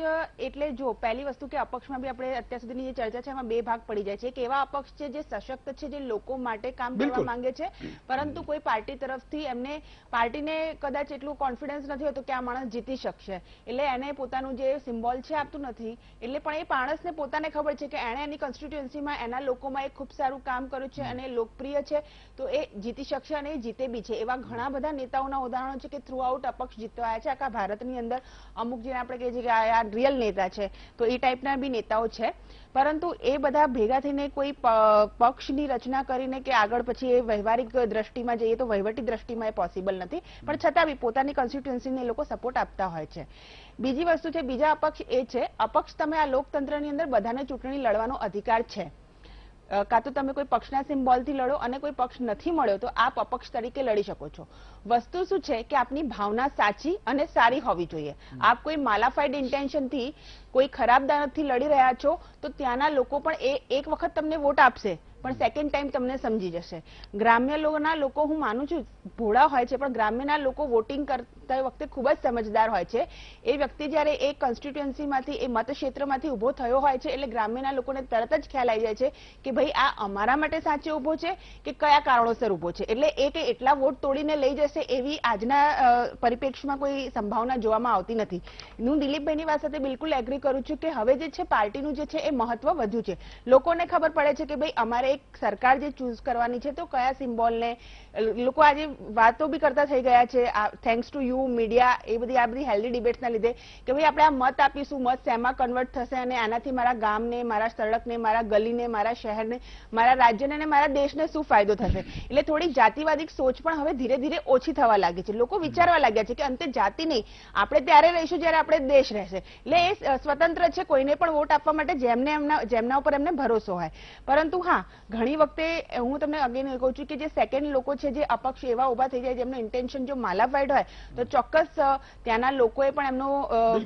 એટલે જો પહેલી વસ્તુ કે અપક્ષમાં બી આપણે અત્યાર સુધીની જે ચર્ચા છે એમાં બે ભાગ પડી જાય છે. એક એવા અપક્ષ છે જે સશક્ત છે, જે લોકો માટે કામ કરવા માંગે છે, પરંતુ કોઈ પાર્ટી તરફથી એમને પાર્ટીને કદાચ એટલું કોન્ફિડન્સ નથી હોતો કે આ માણસ જીતી શકશે, એટલે એને પોતાનું જે સિમ્બોલ છે આપતું નથી. એટલે પણ એ માણસને પોતાને ખબર છે કે એણે એની કોન્સ્ટિટ્યુઅન્સીમાં એના લોકોમાં એક ખૂબ સારું કામ કર્યું છે અને લોકપ્રિય છે, તો એ જીતી શકશે અને એ જીતે બી છે. એવા ઘણા બધા નેતાઓના ઉદાહરણો છે કે થ્રુ આઉટ અપક્ષ જીતવાયા છે આખા ભારતની અંદર. અમુક જેને આપણે કે આ રિયલ નેતા છે, તો એ ટાઈપના બી નેતાઓ છે. પરંતુ એ બધા ભેગા થઈને કોઈ પક્ષની રચના કરીને કે આગળ પછી એ વ્યવહારિક દ્રષ્ટિમાં જઈએ તો વહીવટી દ્રષ્ટિમાં એ પોસિબલ નથી, પણ છતાં બી પોતાની કોન્સ્ટિટ્યુઅન્સીને લોકો સપોર્ટ આપતા હોય છે. બીજી વસ્તુ છે, બીજા અપક્ષ એ છે, અપક્ષ તમે આ લોકતંત્રની અંદર બધાને ચૂંટણી લડવાનો અધિકાર છે. કાં તો તમે કોઈ પક્ષના સિમ્બોલથી લડો અને કોઈ પક્ષ નથી મળ્યો તો આપ અપક્ષ તરીકે લડી શકો છો. વસ્તુ શું છે કે આપની ભાવના સાચી અને સારી હોવી જોઈએ. આપ કોઈ માલાફાઈડ ઇન્ટેન્શનથી કોઈ ખરાબ દાનતથી લડી રહ્યા છો તો ત્યાંના લોકો પણ એક વખત તમને વોટ આપશે પણ સેકન્ડ ટાઈમ તમને સમજી જશે. ગ્રામ્ય લોકો હું માનું છું ભોળા હોય છે, પણ ગ્રામ્યના લોકો વોટિંગ કરતા વખતે ખૂબ જ સમજદાર હોય છે. એ વ્યક્તિ જ્યારે એ કોન્સ્ટિટ્યુઅન્સીમાંથી, એ મતક્ષેત્રમાંથી ઉભો થયો હોય છે એટલે ગ્રામ્યના લોકોને તરત જ ખ્યાલ આવી જાય છે કે ભાઈ આ અમારા માટે સાચે ઉભો છે કે કયા કારણોસર ઉભો છે. એટલે એ કે એટલા વોટ તોડીને લઈ જશે એવી આજના પરિપ્રેક્ષમાં કોઈ સંભાવના જોવામાં આવતી નથી. હું દિલીપભાઈની વાત સાથે બિલકુલ એગ્રી કરું છું કે હવે જે છે પાર્ટીનું જે છે એ મહત્વ વધ્યું છે. લોકોને ખબર પડે છે કે ભાઈ અમારે એક સરકાર જે ચૂઝ કરવાની છે તો કયા સિમ્બોલને, લોકો આજે વાતો બી કરતા થઈ ગયા છે થેન્ક્સ ટુ યુ મીડિયા, એ બધી આ બધી હેલ્ધી ડિબેટ્સના લીધે કે ભાઈ આપણે આ મત આપીશું, મત શેમાં કન્વર્ટ થશે અને આનાથી મારા ગામને, મારા સડકને, મારા ગલીને, મારા શહેરને, મારા રાજ્યને અને મારા દેશને શું ફાયદો થશે. એટલે થોડીક જાતિવાદી સોચ પણ હવે ધીરે ધીરે ઓછી થવા લાગી છે. લોકો વિચારવા લાગ્યા છે કે અંતે જાતિ નહીં, આપણે ત્યારે રહીશું જ્યારે આપણે દેશ રહેશે. એટલે એ સ્વતંત્ર છે કોઈને પણ વોટ આપવા માટે જેમના ઉપર એમને ભરોસો હોય. પરંતુ હા, ઘણી વખતે હું તમને અગેન કહું છું કે જે સેકન્ડ લોકો છે, જે અપક્ષ એવા ઉભા થઈ જાય જેમનો ઇન્ટેન્શન જો માલાફાઈડ હોય તો ચોક્કસ ત્યાંના લોકોએ પણ એમનો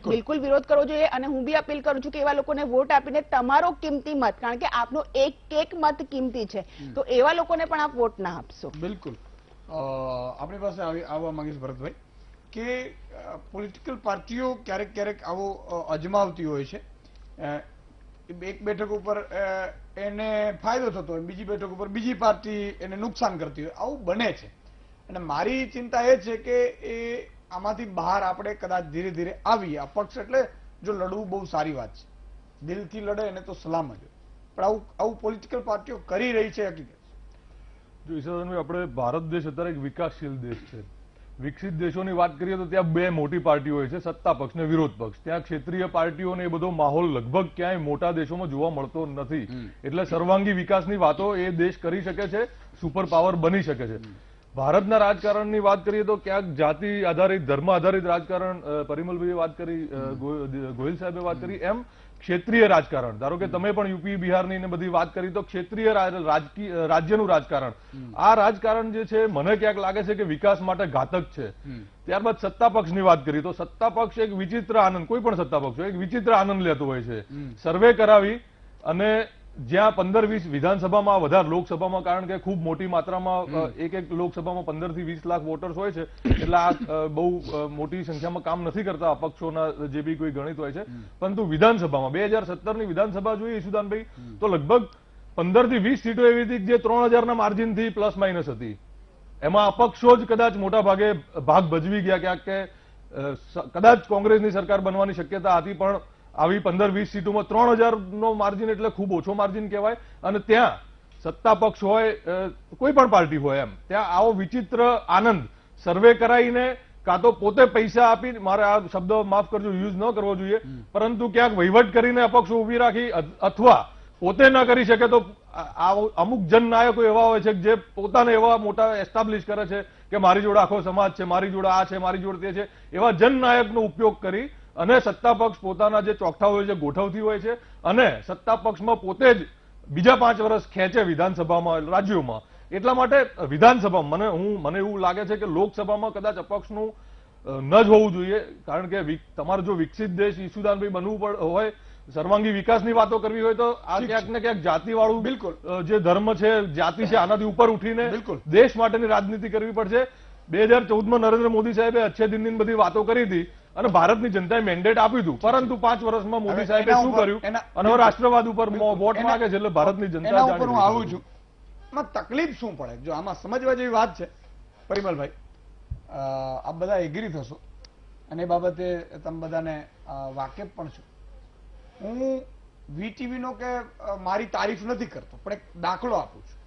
બિલકુલ વિરોધ કરવો જોઈએ. અને હું બી અપીલ કરું છું કે એવા લોકોને વોટ આપીને તમારો કિંમતી મત, કારણ કે આપનો એક મત કિંમતી છે, તો એવા લોકોને પણ આપ વોટ ના આપશો. બિલકુલ. આપણી પાસે આવવા માંગીશ ભરતભાઈ કે પોલિટિકલ પાર્ટીઓ ક્યારેક ક્યારેક આવો અજમાવતી હોય છે. એક બેઠક ઉપર એને ફાયદો થતો હોય, બીજી બેઠક ઉપર બીજી પાર્ટી એને નુકસાન કરતી હોય, આવું બને છે. અને મારી ચિંતા એ છે કે એ આમાંથી બહાર આપણે કદાચ ધીરે ધીરે આવીએ. અપક્ષ એટલે જો લડવું બહુ સારી વાત છે, દિલથી લડે એને તો સલામ જ, પણ આવું પોલિટિકલ પાર્ટીઓ કરી રહી છે હકીકત. જો ઈશાદાનભાઈ, આપણે ભારત દેશ અત્યારે એક વિકાસશીલ દેશ છે. વિકસિત દેશોની વાત કરીએ તો ત્યાં બે મોટી પાર્ટીઓ હોય છે, સત્તા પક્ષ ને વિરોધ પક્ષ. ત્યાં ક્ષેત્રીય પાર્ટીઓને એ બધો માહોલ લગભગ ક્યાંય મોટા દેશોમાં જોવા મળતો નથી. એટલે સર્વાંગી વિકાસની વાતો એ દેશ કરી શકે છે, સુપર પાવર બની શકે છે. ભારતના રાજકારણની વાત કરીએ તો ક્યાંક જાતિ આધારિત, ધર્મ આધારિત રાજકારણ, પરિમલભાઈએ વાત કરી, ગોહિલ સાહેબે વાત કરી, એમ ક્ષેત્રીય રાજકારણ. ધારો કે તમે પણ યુપી બિહારની ને બધી વાત કરી તો ક્ષેત્રીય રાજ્યનું રાજકારણ, આ રાજકારણ જે છે મને ક્યાંક લાગે છે કે વિકાસ માટે ઘાતક છે. ત્યારબાદ સત્તા પક્ષની વાત કરી તો સત્તા પક્ષ એક વિચિત્ર આનંદ, કોઈ પણ સત્તા પક્ષ એક વિચિત્ર આનંદ લેતો હોય છે. સર્વે કરાવી અને જ્યાં 15-20 વિધાનસભામાં વધારે લોકસભામાં, કારણ કે ખૂબ મોટી માત્રામાં એક લોકસભામાં 15 થી 20 લાખ વોટર્સ હોય છે, એટલે આ બહુ મોટી સંખ્યામાં કામ નથી કરતા અપક્ષોના જે બી કોઈ ગણિત હોય છે. પરંતુ વિધાનસભામાં 2017ની વિધાનસભા જોઈએ ઈશુદાનભાઈ, તો લગભગ 15 થી 20 સીટો એવી હતી જે 3000ના માર્જિનથી પ્લસ માઇનસ હતી. એમાં અપક્ષો જ કદાચ મોટા ભાગે ભાગ ભજવી ગયા ક્યાંક, કે કદાચ કોંગ્રેસની સરકાર બનવાની શક્યતા હતી, પણ આવી 15-20 સીટોમાં 3000નો માર્જિન એટલે ખૂબ ઓછો માર્જિન કહેવાય. અને ત્યાં સત્તા પક્ષ હોય, કોઈ પણ પાર્ટી હોય, એમ ત્યાં આવો વિચિત્ર આનંદ સર્વે કરાઈને કાં તો પોતે પૈસા આપી, મારે આ શબ્દ માફ કરજો યુઝ ન કરવો જોઈએ, પરંતુ ક્યાંક વહીવટ કરીને અપક્ષો ઉભી રાખી, અથવા પોતે ન કરી શકે તો અમુક જનનાયકો એવા હોય છે જે પોતાને એવા મોટા એસ્ટાબ્લિશ કરે છે કે મારી જોડે આખો સમાજ છે, મારી જોડે આ છે, મારી જોડે તે છે. એવા જનનાયકનો ઉપયોગ કરી અને સત્તા પક્ષ પોતાના જે ચોકઠા હોય છે ગોઠવતી હોય છે, અને સત્તા પક્ષમાં પોતે જ બીજા 5 વર્ષ ખેંચે વિધાનસભામાં, રાજ્યોમાં. એટલા માટે વિધાનસભામાં મને એવું લાગે છે કે લોકસભામાં કદાચ અપક્ષનું ન જ હોવું જોઈએ, કારણ કે તમારે જો વિકસિત દેશ ઈશુદાનભાઈ બનવું હોય, સર્વાંગી વિકાસની વાતો કરવી હોય તો આ ક્યાંક ને ક્યાંક જાતિવાળું બિલકુલ જે ધર્મ છે, જાતિ છે, આનાથી ઉપર ઉઠીને બિલકુલ દેશ માટેની રાજનીતિ કરવી પડશે. 2014માં નરેન્દ્ર મોદી સાહેબે અચ્છે દિનની બધી વાતો કરી હતી અને ભારતની જનતાએ મેન્ડેટ આપ્યું હતું, પરંતુ 5 વર્ષમાં મોદી સાહેબે શું કર્યું અને હવે રાષ્ટ્રવાદ ઉપર વોટ માંગે છે. એટલે ભારતની જનતા ઉપર હું આવું છું, આમાં તકલીફ શું પડે જો આમાં સમજવા જેવી વાત છે પરિમલભાઈ, આપ બધા એગ્રી થશો અને એ બાબતે તમે બધાને વાકેફ પણ છો. હું વીટીવી નો કે મારી તારીફ નથી કરતો, પણ એક દાખલો આપું છું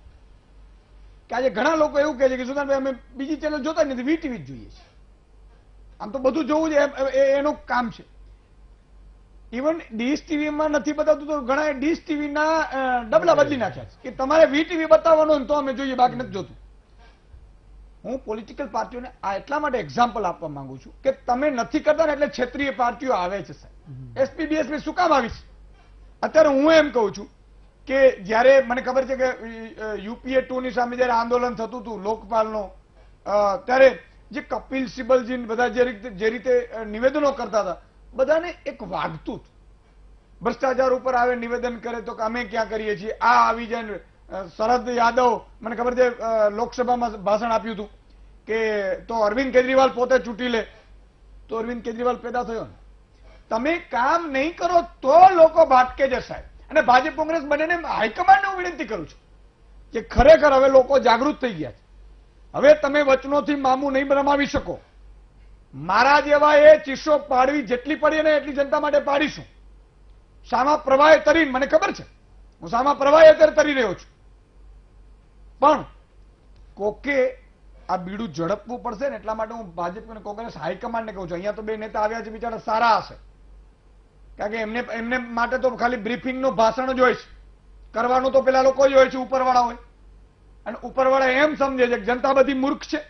કે આજે ઘણા લોકો એવું કહે છે કે સુદાનભાઈ અમે બીજી ચેનલ જોતા જ નથી, વીટીવી જ જોઈએ છે. આમ તો બધું જોવું છે એનું કામ છે. ઇવન ડીશ ટીવીમાં નથી બતાવતું તો ઘણા ડીશ ટીવીના ડબલા બદલી નાખ્યા છે કે તમારે વીટીવી બતાવવાનું તો અમે જોઈએ, બાકી નથી જોતું. હું પોલિટિકલ પાર્ટીઓને આ એટલા માટે એક્ઝામ્પલ આપવા માંગુ છું કે તમે નથી કરતા ને એટલે ક્ષેત્રીય પાર્ટીઓ આવે છે સાહેબ. એસપી બીએસપી શું કામ આવી છે? અત્યારે હું એમ કહું છું કે જયારે મને ખબર છે કે UPA 2 ની સામે જયારે આંદોલન થતું હતું લોકપાલનો, ત્યારે જે કપિલ સિબ્બલજી બધા જે રીતે નિવેદનો કરતા હતા, બધાને એક વાગતું હતું. ભ્રષ્ટાચાર ઉપર આવે નિવેદન કરે તો અમે ક્યાં કરીએ છીએ, આ આવી જાય. શરદ યાદવ મને ખબર છે લોકસભામાં ભાષણ આપ્યું હતું કે તો અરવિંદ કેજરીવાલ પોતે ચૂંટી લે, તો અરવિંદ કેજરીવાલ પેદા થયો ને. તમે કામ નહીં કરો તો લોકો ભાટકે છે સાહેબ. અને ભાજપ કોંગ્રેસ બંનેને હાઈકમાન્ડને હું વિનંતી કરું છું કે ખરેખર હવે લોકો જાગૃત થઈ ગયા છે. હવે તમે વચનોથી મામું નહીં રમાવી શકો. મારા જેવા એ ચીસો પાડવી જેટલી પડી ને એટલી જનતા માટે પાડીશું. સામા પ્રવાહે તરીને મને ખબર છે, હું સામા પ્રવાહે અત્યારે તરી રહ્યો છું, પણ કોકે આ બીડું ઝડપવું પડશે ને. એટલા માટે હું ભાજપ અને કોંગ્રેસ હાઈકમાન્ડને કહું છું, અહીંયા તો બે નેતા આવ્યા છે, બિચારા સારા હશે, કારણ કે એમને માટે તો ખાલી બ્રીફિંગનું ભાષણ જ હોય છે, કરવાનું તો પેલા લોકો જ હોય છે, ઉપરવાળા હોય. અને ઉપરવાળા એમ સમજે છે કે જનતા બધી મૂર્ખ છે.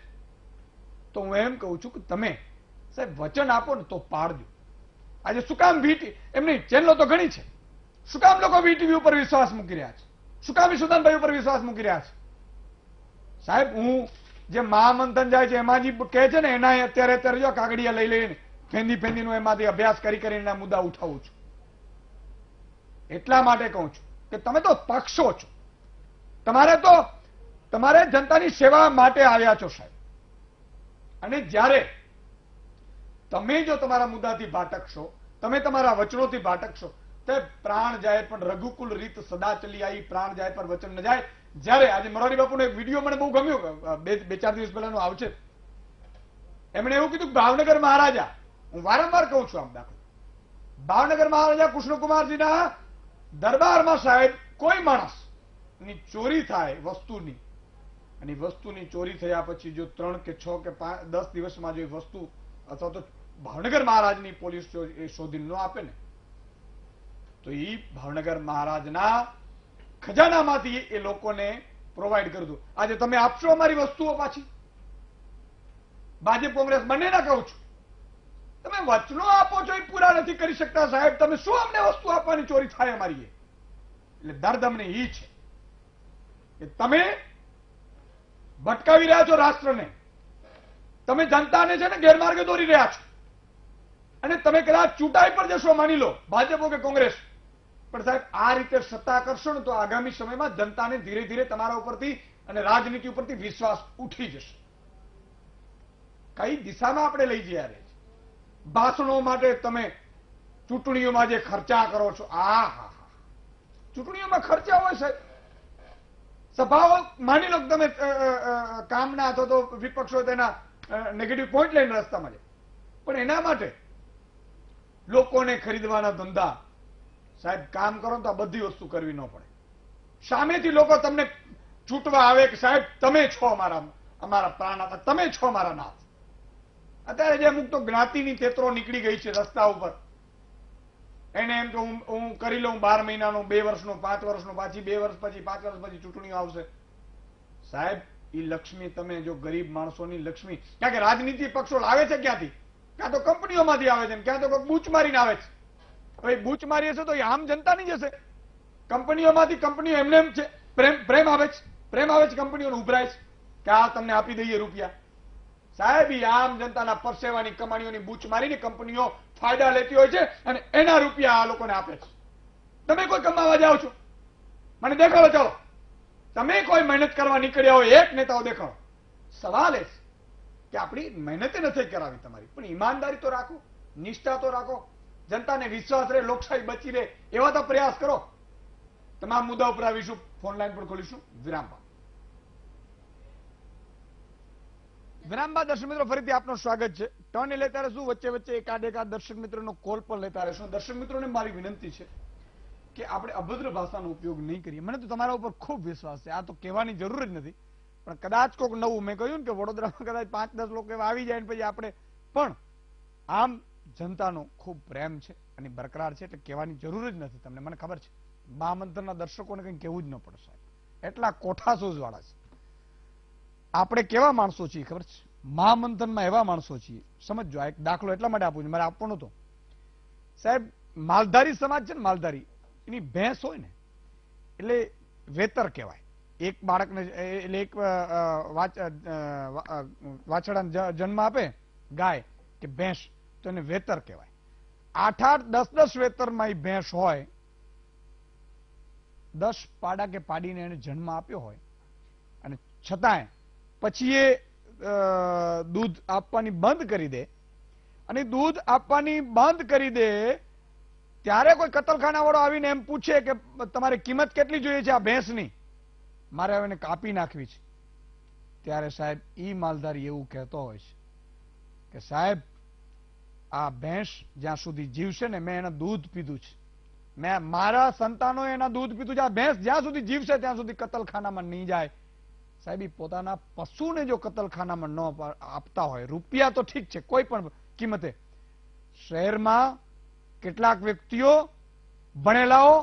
તો હું એમ કહું છું કે તમે સાહેબ વચન આપો ને તો પાડજો. આજે શું કામ એમની ચેનલો તો ઘણી છે, શું કામ લોકો વીટીવી ઉપર વિશ્વાસ મૂકી રહ્યા છે? શું કામ સુદાનભાઈ ઉપર વિશ્વાસ મૂકી રહ્યા છે? સાહેબ હું જે મહામંથન જાય છે એમાં જે કહે છે ને એના અત્યારે જો કાગડિયા લઈ લઈને ફેંદીનું એમાંથી અભ્યાસ કરીને મુદ્દા ઉઠાવું છું. એટલા માટે કહું છું કે તમે તો પક્ષો છો, તમારે જનતાની સેવા માટે આવ્યા છો સાહેબ. અને જ્યારે તમે જો તમારા મુદ્દાથી ભાટકશો, તમે તમારા વચનોથી ભાટકશો, તે પ્રાણ જાય પણ રઘુકુલ રીત સદા ચલી આવી, પ્રાણ જાય પર વચન ન જાય. જ્યારે આજે મોરારી બાપુનો એક વિડીયો મને બહુ ગમ્યો, 2-4 દિવસ પહેલાનો આવશે, એમણે એવું કીધું ભાવનગર મહારાજા, હું વારંવાર કહું છું આમ દાખલો, ભાવનગર મહારાજા કૃષ્ણકુમારજીના દરબારમાં સાહેબ કોઈ માણસ ની ચોરી થાય વસ્તુની અને વસ્તુની ચોરી થયા પછી જો 3 કે 6 કે 10 દિવસમાં જો એ વસ્તુ અથવા તો ભાવનગર મહારાજની પોલીસ જો એ શોધી ન આપે ને તો એ ભાવનગર મહારાજના ખજાનામાંથી એ લોકોને પ્રોવાઈડ કરતું. આજે તમે આપશો અમારી વસ્તુઓ પાછી? ભાજપ કોંગ્રેસ બંનેના કહું છું, તમે વચનો આપો છો એ પૂરા નથી કરી શકતા સાહેબ. તમે શું અમને વસ્તુ આપવાની ચોરી થાય અમારી? એટલે દર્દ અમને ઈ છે કે તમે ભટકાવી રહ્યા છો રાષ્ટ્રને, તમે જનતાને છે ને ગેરમાર્ગે દોરી રહ્યા છો. અને તમે કદાચ ચૂંટાઈ પર જશો, માની લો ભાજપ કે કોંગ્રેસ, પણ સાહેબ આ રીતે સત્તા કરશો ને તો આગામી સમયમાં જનતાને ધીરે ધીરે તમારા ઉપરથી અને રાજનીતિ ઉપરથી વિશ્વાસ ઉઠી જશે. કઈ દિશામાં આપણે લઈ જઈ રહ્યા છીએ? ભાષણો માટે તમે ચૂંટણીઓમાં જે ખર્ચા કરો છો, ચૂંટણીઓમાં ખર્ચા હોય સાહેબ. સભાઓ માની લો તમે કામના અથવા તો વિપક્ષો તેના નેગેટિવ પોઈન્ટ લઈને રસ્તામાં જાય, પણ એના માટે લોકોને ખરીદવાના ધંધા સાહેબ કામ કરો તો આ બધી વસ્તુ કરવી ન પડે. સામેથી લોકો તમને છૂટવા આવે કે સાહેબ તમે છો અમારા પ્રાણ, તમે છો અમારા નાથ. અત્યારે જે અમુક તો જ્ઞાતિની તેતરો નીકળી ગઈ છે રસ્તા ઉપર, એને એમ કે હું કરી લઉં 12 મહિનાનું, 2 વર્ષનું, 5 વર્ષનું, પાછી 2 વર્ષ પછી 5 વર્ષ પછી ચૂંટણીઓ આવશે. સાહેબ એ લક્ષ્મી તમે જો ગરીબ માણસોની લક્ષ્મી, કારણ કે રાજનીતિ પક્ષો લાવે છે ક્યાંથી? ક્યાં તો કંપનીઓમાંથી આવે છે, ક્યાં તો કોઈ બૂચ મારીને આવે છે. હવે બૂચ મારી હશે તો એ આમ જનતાની જ હશે. કંપનીઓમાંથી કંપનીઓ એમને એમ છે, પ્રેમ આવે છે કંપનીઓને ઉભરાય છે કે આ તમને આપી દઈએ રૂપિયા. સાહેબ આમ જનતાના પરસેવાની કમાણીઓની બૂચ મારીને કંપનીઓ ફાયદા લેતી હોય છે અને એના રૂપિયા આ લોકોને આપે છે. તમે કોઈ કમાવા જાઓ છો? મને દેખાડો. ચાલો તમે કોઈ મહેનત કરવા નીકળ્યા હોય, એક નેતાઓ દેખાડો. સવાલ એ કે આપણી મહેનતે નથી કરાવી તમારી, પણ ઈમાનદારી તો રાખો, નિષ્ઠા તો રાખો, જનતાને વિશ્વાસ રહે, લોકશાહી બચી રહે એવા તો પ્રયાસ કરો. તમામ મુદ્દા ઉપર આવીશું, ફોન લાઈન પર ખોલીશું. વિરામ બાદ દર્શક મિત્રો ફરીથી આપનું સ્વાગત છે. ટર્ન લેતા રહેશું, વચ્ચે વચ્ચે એકાદ દર્શક મિત્રોનો કોલ પણ લેતા રહેશું. દર્શક મિત્રોને મારી વિનંતી છે કે આપણે અભદ્ર ભાષાનો ઉપયોગ નહીં કરીએ. મને તો તમારા ઉપર ખૂબ વિશ્વાસ છે, આ તો કહેવાની જરૂર જ નથી, પણ કદાચ કોઈક નવું, મેં કહ્યું ને કે વડોદરામાં કદાચ 5-10 લોકો એવા આવી જાય ને પછી આપણે પણ આમ જનતાનો ખૂબ પ્રેમ છે અને બરકરાર છે, એટલે કહેવાની જરૂર જ નથી. તમને મને ખબર છે મહામંત્રના દર્શકોને કંઈ કહેવું જ ન પડે સાહેબ, એટલા કોઠાસૂઝ વાળા છે. આપણે કેવા માણસો છીએ ખબર છે? મહામંથનમાં એવા માણસો છીએ. સમજો, આ એક દાખલો એટલા માટે આપું છું, મારે આપવાનો હતો સાહેબ. માલધારી સમાજ છે ને, માલધારી, એની ભેંસ હોય ને એટલે વેતર કહેવાય. એક બાળકને એટલે એક વાછડાને જન્મ આપે ગાય કે ભેંસ, તો એને વેતર કહેવાય. 8-8, 10-10 વેતરમાં એ ભેંસ હોય, 10 પાડા કે પાડીને એને જન્મ આપ્યો હોય, અને છતાંય પછી એ દૂધ આપવાની બંધ કરી દે, અને દૂધ આપવાની બંધ કરી દે ત્યારે કોઈ કતલખાના વાળો આવીને એમ પૂછે કે તમારે કિંમત કેટલી જોઈએ છે આ ભેંસની, મારે હવે એને કાપી નાખવી છે, ત્યારે સાહેબ ઈ માલધારી એવું કહેતો હોય છે કે સાહેબ આ ભેંસ જ્યાં સુધી જીવશે ને, મેં એના દૂધ પીધું છે, મેં મારા સંતાનો એના દૂધ પીધું છે, આ ભેંસ જ્યાં સુધી જીવશે ત્યાં સુધી કતલખાનામાં નહીં જાય. સાહેબ પોતાના પશુને જો કતલખાનામાં ન આપતા હોય, રૂપિયા તો ઠીક છે કોઈ પણ કિંમતે, શહેરમાં કેટલાક વ્યક્તિઓ ભણેલાઓ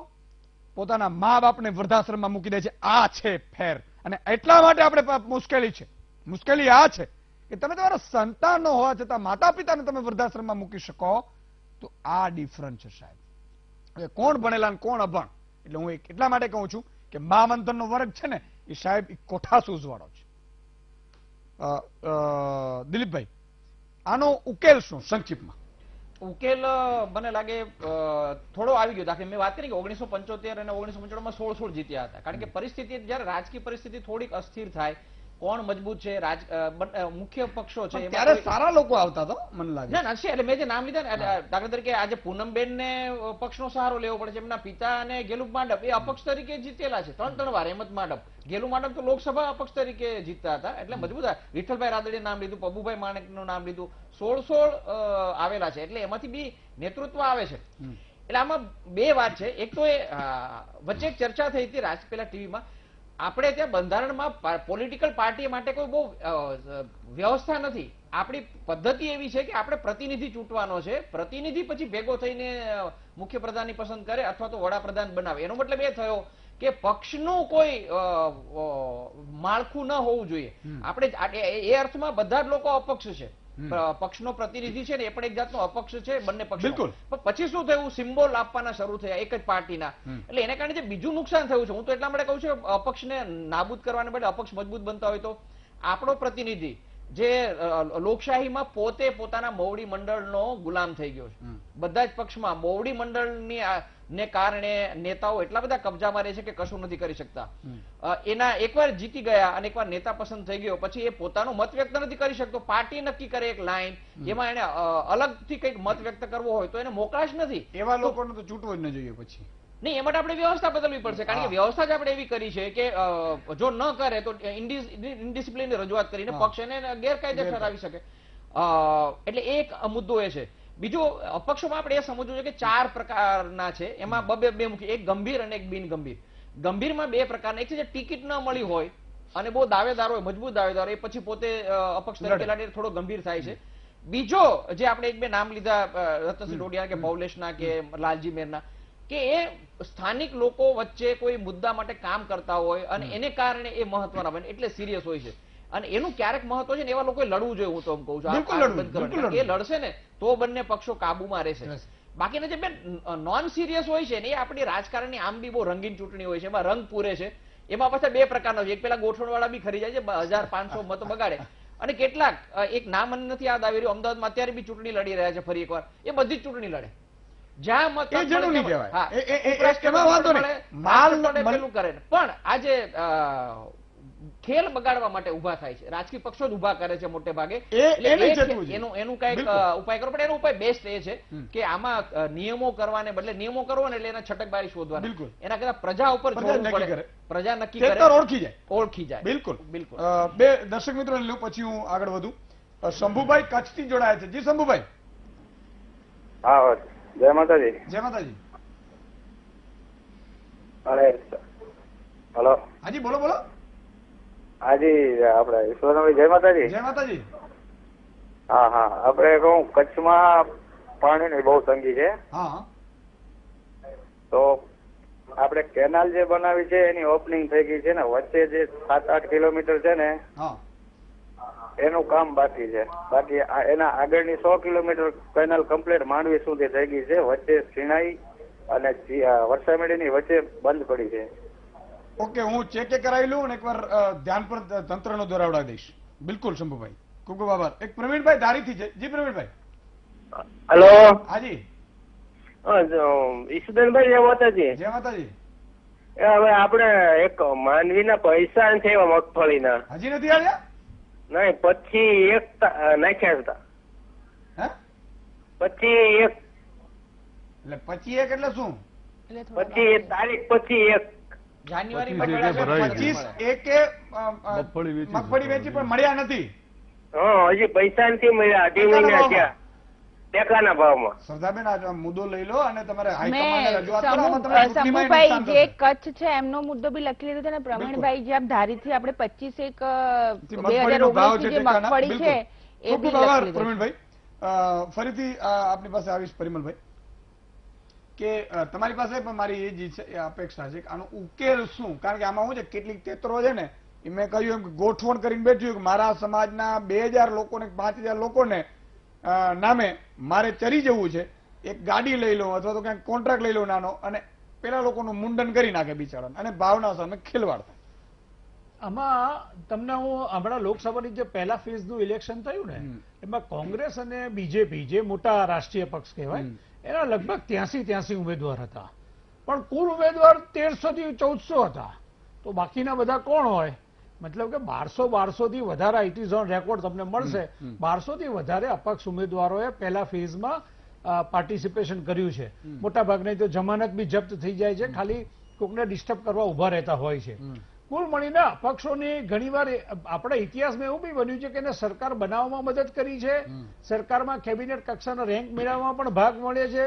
પોતાના મા બાપને વૃદ્ધાશ્રમમાં મૂકી દે છે. આ છે ફેર. અને એટલા માટે આપણે મુશ્કેલી છે. મુશ્કેલી આ છે કે તમે તમારા સંતાનો હોવા છતાં માતા પિતાને તમે વૃદ્ધાશ્રમમાં મૂકી શકો, તો આ ડિફરન્સ છે સાહેબ. હવે કોણ ભણેલા ને કોણ અભણ? એટલે હું એટલા માટે કહું છું કે મહામંથનનો વર્ગ છે ને એ સાહેબ કોઠાસૂઝ વાળો છે. દિલીપભાઈ, આનો ઉકેલ શું સંક્ષિપ્તમાં? ઉકેલ મને લાગે થોડો આવી ગયો. દાખલે મેં વાત કરી કે 1975 અને 1995 માં 16 જીત્યા હતા. કારણ કે પરિસ્થિતિ, જયારે રાજકીય પરિસ્થિતિ થોડીક અસ્થિર થાય, કોણ મજબૂત છે, મુખ્ય પક્ષો છે, ત્યારે સારા લોકો આવતા તો મને લાગે. ના છે. એટલે મેં જે નામ લીધા ને, દાખલા તરીકે આજે પૂનમબેન ને પક્ષનો સહારો લેવો પડે છે. એમના પિતા અને ગેલું માંડપ એ અપક્ષ તરીકે જીતેલા છે 3 વાર. હેમંત માંડપ, ગેલું માંડપ તો લોકસભા અપક્ષ તરીકે જીતતા હતા, એટલે મજબૂત. વિઠ્ઠલભાઈ રાદડિયા નામ લીધું, પબુભાઈ માણેકનું નામ લીધું, 16 આવેલા છે. એટલે એમાંથી બી નેતૃત્વ આવે છે. એટલે આમાં બે વાત છે. એક તો એ વચ્ચે એક ચર્ચા થઈ હતી પેલા ટીવીમાં, આપણે ત્યાં બંધારણમાં પોલિટિકલ પાર્ટી માટે કોઈ બહુ વ્યવસ્થા નથી. આપણી પદ્ધતિ એવી છે કે આપણે પ્રતિનિધિ ચૂંટવાનો છે, પ્રતિનિધિ પછી ભેગો થઈને મુખ્ય પ્રધાનની પસંદ કરે અથવા તો વડાપ્રધાન બનાવે. એનો મતલબ એ થયો કે પક્ષનું કોઈ માળખું ન હોવું જોઈએ. આપણે એ અર્થમાં બધા જ લોકો અપક્ષ છે. પક્ષનો પ્રતિનિધિ છે ને એ પણ એક જાતનો અપક્ષ છે બંને પક્ષ. પછી શું થયું, સિમ્બોલ આપવાના શરૂ થયા એક જ પાર્ટીના. એટલે એને કારણે જે બીજું નુકસાન થયું છે, હું તો એટલા માટે કહું છું અપક્ષને નાબૂદ કરવાને બદલે અપક્ષ મજબૂત બનતા હોય તો આપણો પ્રતિનિધિ જે લોકશાહીમાં પોતે પોતાના મોવડી મંડળનો ગુલામ થઈ ગયો છે. બધા જ પક્ષમાં મોવડી મંડળની ને કારણે નેતાઓ એટલા બધા કબજા મારે છે કે કશું નથી કરી શકતા. એના એકવાર જીતી ગયા અને એકવાર નેતા પસંદ થઈ ગયો પછી એ પોતાનો મત વ્યક્ત નથી કરી શકતો. પાર્ટી નક્કી કરે એક લાઈન, એમાં એને અલગથી કંઈક મત વ્યક્ત કરવો હોય તો એને મોકલાશ નથી. એવા લોકોને તો ચૂંટવું જ ન જોઈએ પછી. નહીં, એ માટે આપણે વ્યવસ્થા બદલવી પડશે. કારણ કે વ્યવસ્થા જ આપણે એવી કરી છે કે જો ન કરે તો ઇન્ડિસિપ્લિન રજૂઆત કરીને પક્ષ એને ગેરકાયદે ઠરાવી શકે. એટલે એક મુદ્દો એ છે. બીજું, અપક્ષોમાં આપણે એ સમજવું છે કે 4 પ્રકારના છે. એમાં બે મુખ્ય, એક ગંભીર અને એક બિનગંભીર. ગંભીરમાં 2 પ્રકારના. એક છે જે ટિકિટ ન મળી હોય અને બહુ દાવેદાર હોય, મજબૂત દાવેદાર, એ પછી પોતે અપક્ષ તરીકે લડે, થોડો ગંભીર થાય છે. બીજો જે આપણે 1-2 નામ લીધા રતનસિંહ ડોડિયા કે પૌલેશના કે લાલજી મેરના, કે એ સ્થાનિક લોકો વચ્ચે કોઈ મુદ્દા માટે કામ કરતા હોય અને એને કારણે એ મહત્વના બને, એટલે સિરિયસ હોય છે. અને એનું ક્યારેક મહત્વ છે ને એવા લોકોએ લડવું જોઈએ. હું તો એમ કહું છું એ લડશે ને તો બંને પક્ષો કાબુમાં રહેશે. બાકીના જે બે નોન સિરિયસ હોય છે ને એ આપણી રાજકારણની આમ બી બહુ રંગીન ચૂંટણી હોય છે, એમાં રંગ પૂરે છે. એમાં પાછા 2 પ્રકારના છે. એક પેલા ગોઠવણવાળા બી ખરી જાય છે, 1500 મત બગાડે. અને કેટલાક, એક નામ મને નથી યાદ આવી રહ્યું, અમદાવાદમાં અત્યારે બી ચૂંટણી લડી રહ્યા છે ફરી એકવાર. એ બધી જ ચૂંટણી લડે જ્યાં મત પેલું કરે. પણ આજે ખેલ બગાડવા માટે ઉભા થાય છે, રાજકીય પક્ષો જ ઉભા કરે છે મોટે ભાગે. એનું કઈક ઉપાય કરો. પણ એનો ઉપાય બેસ્ટ એ છે કે આમાં નિયમો કરવાને બદલે, નિયમો કરવો ને એટલે એના છટકબારી શોધવાની, એના કરતા પ્રજા ઉપર જોડવું પડે. પ્રજા નક્કી કરે, ઓળખી જાય. બિલકુલ બિલકુલ. 2 દર્શક મિત્રો લઉં પછી હું આગળ વધું. શંભુભાઈ કચ્છથી જોડાયા છે. જી શંભુભાઈ. હા, જય માતાજી. જય માતાજી. હલો. હાજી બોલો બોલો. હાજી, આપણે ઈશ્વરભાઈ જય માતાજી. જય માતાજી. હા હા, આપણે કહું કચ્છમાં પાણીની બહુ તંગી છે. હા, તો આપણે કેનાલ જે બનાવી છે એની ઓપનિંગ થઈ ગઈ છે ને, વચ્ચે જે 7-8 કિલોમીટર છે ને એનું કામ બાકી છે. બાકી એના આગળની 100 કિલોમીટર કેનાલ કમ્પ્લીટ માંડવી સુધી થઈ ગઈ છે. વચ્ચે સિણાઈ અને વરસામેડીની વચ્ચે બંધ પડી છે. ઓકે, હું ચેક કરાવી લઉં અને એકવાર ધ્યાન પર તંત્રનો દોરાવડા દઈશ. બિલકુલ શંભુભાઈ, ખૂબ ખૂબ આભાર. એક પ્રવીણભાઈ ધારીથી છે. જી પ્રવીણભાઈ. હેલો. હાજી. ઈશુદાનભાઈ જય માતાજી. જય માતાજી. હવે આપણે એક માનવીના પૈસા છે એવા મગફળીના હજી નથી આવ્યા? નહીં, પછી એક નાખ્યા હતા. હે? પછી એક એટલે 25 એટલે શું? પછી તારીખ પછી 1 જાન્યુઆરી 25 મગફળી વેચી પણ મળ્યા નથી. હા, હજી પૈસા નથી મળ્યા. 2 મહિના થયા ટેકાના ભાવમાં. સરદારબેન, આ મુદ્દો લઈ લો અને તમારે શંભુભાઈ જે કચ્છ છે એમનો મુદ્દો બી લખી લીધો છે ને પ્રવીણભાઈ જે આપ ધારીથી આપણે 25 2019 જે મગફળી છે એ બી લખી લીધો. પ્રવીણભાઈ, ફરીથી આપની પાસે આવીશ પરિમલભાઈ કે તમારી પાસે પણ મારી એ જ અપેક્ષા છે કે આનો ઉકેલ શું? કારણ કે આમાં શું છે, કેટલીક તેતરો છે ને એ મેં કહ્યું એમ ગોઠવણ કરીને બેઠ્યું કે મારા સમાજના 2000 લોકોને 5000 લોકોને નામે મારે ચરી જવું છે, એક ગાડી લઈ લો અથવા તો ક્યાંક કોન્ટ્રાક્ટ લઈ લો નાનો અને પેલા લોકોનું મુંડન કરી નાખે બિચારા અને ભાવના સામે ખેલવાડ થાય. આમાં તમને હું હમણાં લોકસભાની જે પહેલા ફેઝનું ઇલેક્શન થયું ને એમાં કોંગ્રેસ અને બીજેપી જે મોટા રાષ્ટ્રીય પક્ષ કહેવાય એના લગભગ 83 ઉમેદવાર હતા, પણ કુલ ઉમેદવાર 1300 થી 1400 હતા. તો બાકીના બધા કોણ હોય? મતલબ કે 1200 થી વધારે ઇટ ઇઝ ઓન રેકોર્ડ તમને મળશે. 1200 થી વધારે અપક્ષ ઉમેદવારોએ પહેલા ફેઝમાં પાર્ટિસિપેશન કર્યું છે. મોટા ભાગની તો જમાનત બી જપ્ત થઈ જાય છે, ખાલી કોકને ડિસ્ટર્બ કરવા ઉભા રહેતા હોય છે. કુલ મળીને અપક્ષોની ઘણીવાર આપણા ઇતિહાસમાં એવું બી બન્યું છે કે એને સરકાર બનાવવામાં મદદ કરી છે, સરકારમાં કેબિનેટ કક્ષાનો રેન્ક મેળવવામાં પણ ભાગ મળે છે,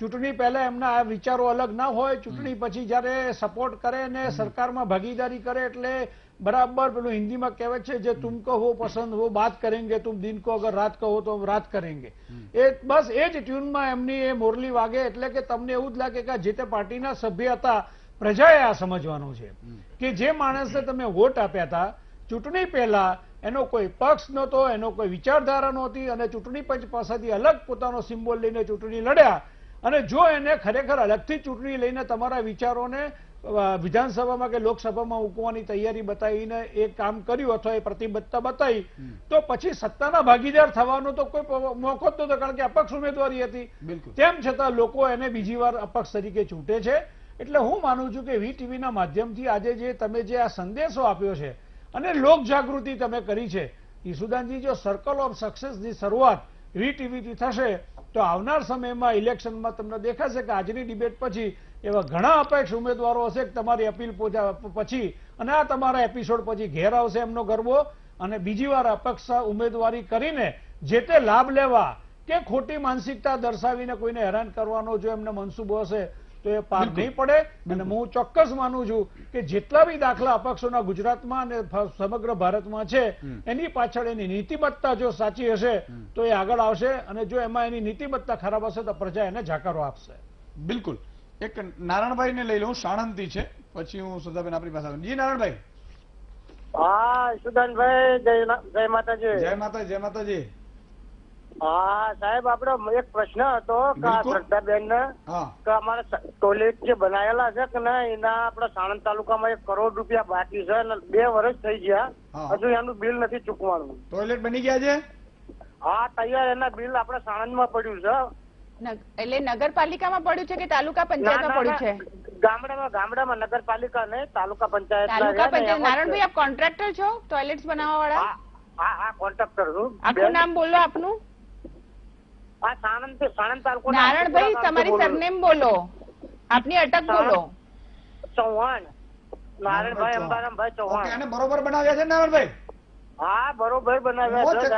ચૂંટણી પહેલા એમના આ વિચારો અલગ ના હોય, ચૂંટણી પછી જયારે સપોર્ટ કરે ને સરકારમાં ભાગીદારી કરે એટલે બરાબર પેલું હિન્દીમાં કહેવાય છે, જે તુમકો હો પસંદ હો બાત કરેંગે, તુમ દિન કો અગર રાત કહો તો રાત કરેંગે. એ બસ એ જ ટ્યુનમાં એમની એ મોરલી વાગે એટલે કે તમને એવું જ લાગે કે જે તે પાર્ટીના સભ્ય હતા, પ્રજાએ આ સમજવાનું છે કે જે માણસને તમે વોટ આપ્યા હતા ચૂંટણી પહેલા એનો કોઈ પક્ષ નહોતો, એનો કોઈ વિચારધારા નહોતી અને ચૂંટણી પંચ પાસેથી અલગ પોતાનો સિમ્બોલ લઈને ચૂંટણી લડ્યા અને જો એને ખરેખર અલગથી ચૂંટણી લઈને તમારા વિચારોને વિધાનસભામાં કે લોકસભામાં મૂકવાની તૈયારી બતાવીને એ કામ કર્યું અથવા એ પ્રતિબદ્ધતા બતાવી તો પછી સત્તાના ભાગીદાર થવાનો તો કોઈ મોકો જ નહોતો, કારણ કે અપક્ષ ઉમેદવારી હતી. તેમ છતાં લોકો એને બીજી વાર અપક્ષ તરીકે ચૂંટે છે. એટલે હું માનું છું કે વીટીવીના માધ્યમથી આજે જે તમે જે આ સંદેશો આપ્યો છે અને લોક જાગૃતિ તમે કરી છે, ઈસુદાનજી, જો સર્કલ ઓફ સક્સેસની શરૂઆત વીટીવીથી થશે તો આવનાર સમયમાં ઇલેક્શનમાં તમને દેખાશે કે આજની ડિબેટ પછી એવા ઘણા અપેક્ષ ઉમેદવારો હશે કે તમારી અપીલ પછી અને આ તમારા એપિસોડ પછી ઘેર આવશે એમનો ગરબો અને બીજી વાર અપક્ષ ઉમેદવારી કરીને જે તે લાભ લેવા કે ખોટી માનસિકતા દર્શાવીને કોઈને હેરાન કરવાનો જો એમને મનસુબો હશે તો એ પાર નહીં પડે. અને હું ચોક્કસ માનું છું કે જેટલા બી દાખલા અપક્ષોના ગુજરાતમાં અને સમગ્ર ભારતમાં છે એની પાછળ એની નીતિમત્તા જો સાચી હશે તો એ આગળ આવશે અને જો એમાં એની નીતિમત્તા ખરાબ હશે તો પ્રજા એને જાકારો આપશે. બિલકુલ. એક નારાયણભાઈ ને લઈ લઉં, સાણંદથી છે, પછી હું સુધાબેન આપણી પાસે. જી નારાયણભાઈ. હા સુદાનભાઈ, જય માતાજી. જય માતાજી. જય માતાજી. હા સાહેબ, આપડે એક પ્રશ્ન હતો કે આ શ્રદ્ધાબેન ને કે અમારા ટોયલેટ જે બનાવેલા છે કે ના એના આપડા સાણંદ તાલુકામાં 1 કરોડ રૂપિયા બાકી છે અને 2 વર્ષ થઈ ગયા હજુ એનું બિલ નથી ચૂકવાનું. ટોયલેટ બની ગયા છે? હા તૈયાર, એના બિલ આપડે સાણંદમાં પડ્યું છે. એટલે નગરપાલિકામાં પડ્યું છે કે તાલુકા પંચાયતમાં પડ્યું છે? ગામડામાં નગરપાલિકા નહીં, તાલુકા પંચાયત. નારાયણભાઈ, આપ કોન્ટ્રાક્ટર છો ટોયલેટ્સ બનાવવા વાળા? હા કોન્ટ્રાક્ટર છું. આખું નામ બોલો આપનું. સાણંદ તાલુકો. નારાયણભાઈ, તમારી સરનેમ બોલો, આપની અટક બોલો. ચૌહાણ, નારાયણભાઈ અંબારામભાઈ ચૌહાણ. એને બરોબર બનાવ્યા છે નારાયણભાઈ? હા બરોબર બનાવ્યા છે.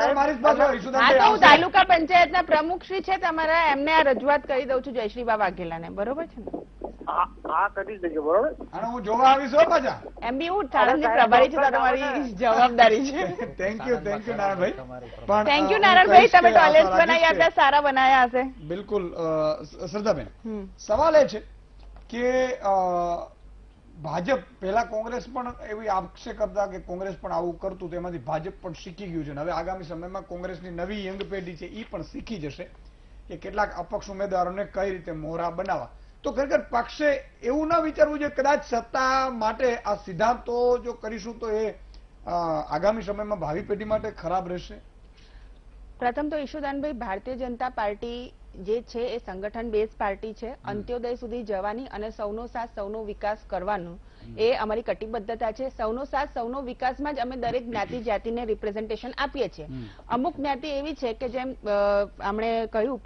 હા તો હું તાલુકા પંચાયતના પ્રમુખ શ્રી છે તમારા, એમને આ રજૂઆત કરી દઉં છું, જયશ્રીબા વાઘેલાને. બરોબર છે ને? હા કરી દેજો. બરોબર. અને હું જોવા આવીશ પાછા. એમ બી હું સાણંદની પ્રભારી છું, તમારી જવાબદારી છે. થેન્ક યુ નારાયણભાઈ. પણ થેન્ક યુ નારાયણભાઈ, તમે ટોયલેટ બનાવી આપ્યા, સારા બનાવ્યા હશે. બિલકુલ. શ્રદ્ધાબેન, સવાલ એ છે કે ભાજપ પહેલા કોંગ્રેસ પણ એવી આક્ષેપ કરતા કે કોંગ્રેસ પણ આવું કરતું, તેમાંથી ભાજપ પણ શીખી ગયું છે અને હવે આગામી સમયમાં કોંગ્રેસની નવી યંગ પેઢી છે એ પણ શીખી જશે કે કેટલાક અપક્ષ ઉમેદવારોને કઈ રીતે મોહરા બનાવવા. તો ખરેખર પક્ષે એવું ના વિચારવું જોઈએ કદાચ સત્તા માટે આ સિદ્ધાંતો જો કરીશું તો એ આગામી સમયમાં ભાવિ પેઢી માટે ખરાબ રહેશે? પ્રથમ તો ઈશુદાનભાઈ, ભારતીય જનતા પાર્ટી જે છે એ સંગઠન બેઝ પાર્ટી છે. અંત્યોદય સુધી જવાની અને સૌનો સાથ સૌનો વિકાસ કરવાનું એ અમારી કટિબદ્ધતા છે. સૌનો સાથ સૌનો વિકાસમાં જ અમે દરેક જ્ઞાતિ જાતિને રિપ્રેઝન્ટેશન આપીએ છીએ. અમુક જ્ઞાતિ એવી છે કે જેમ આપણે કહ્યું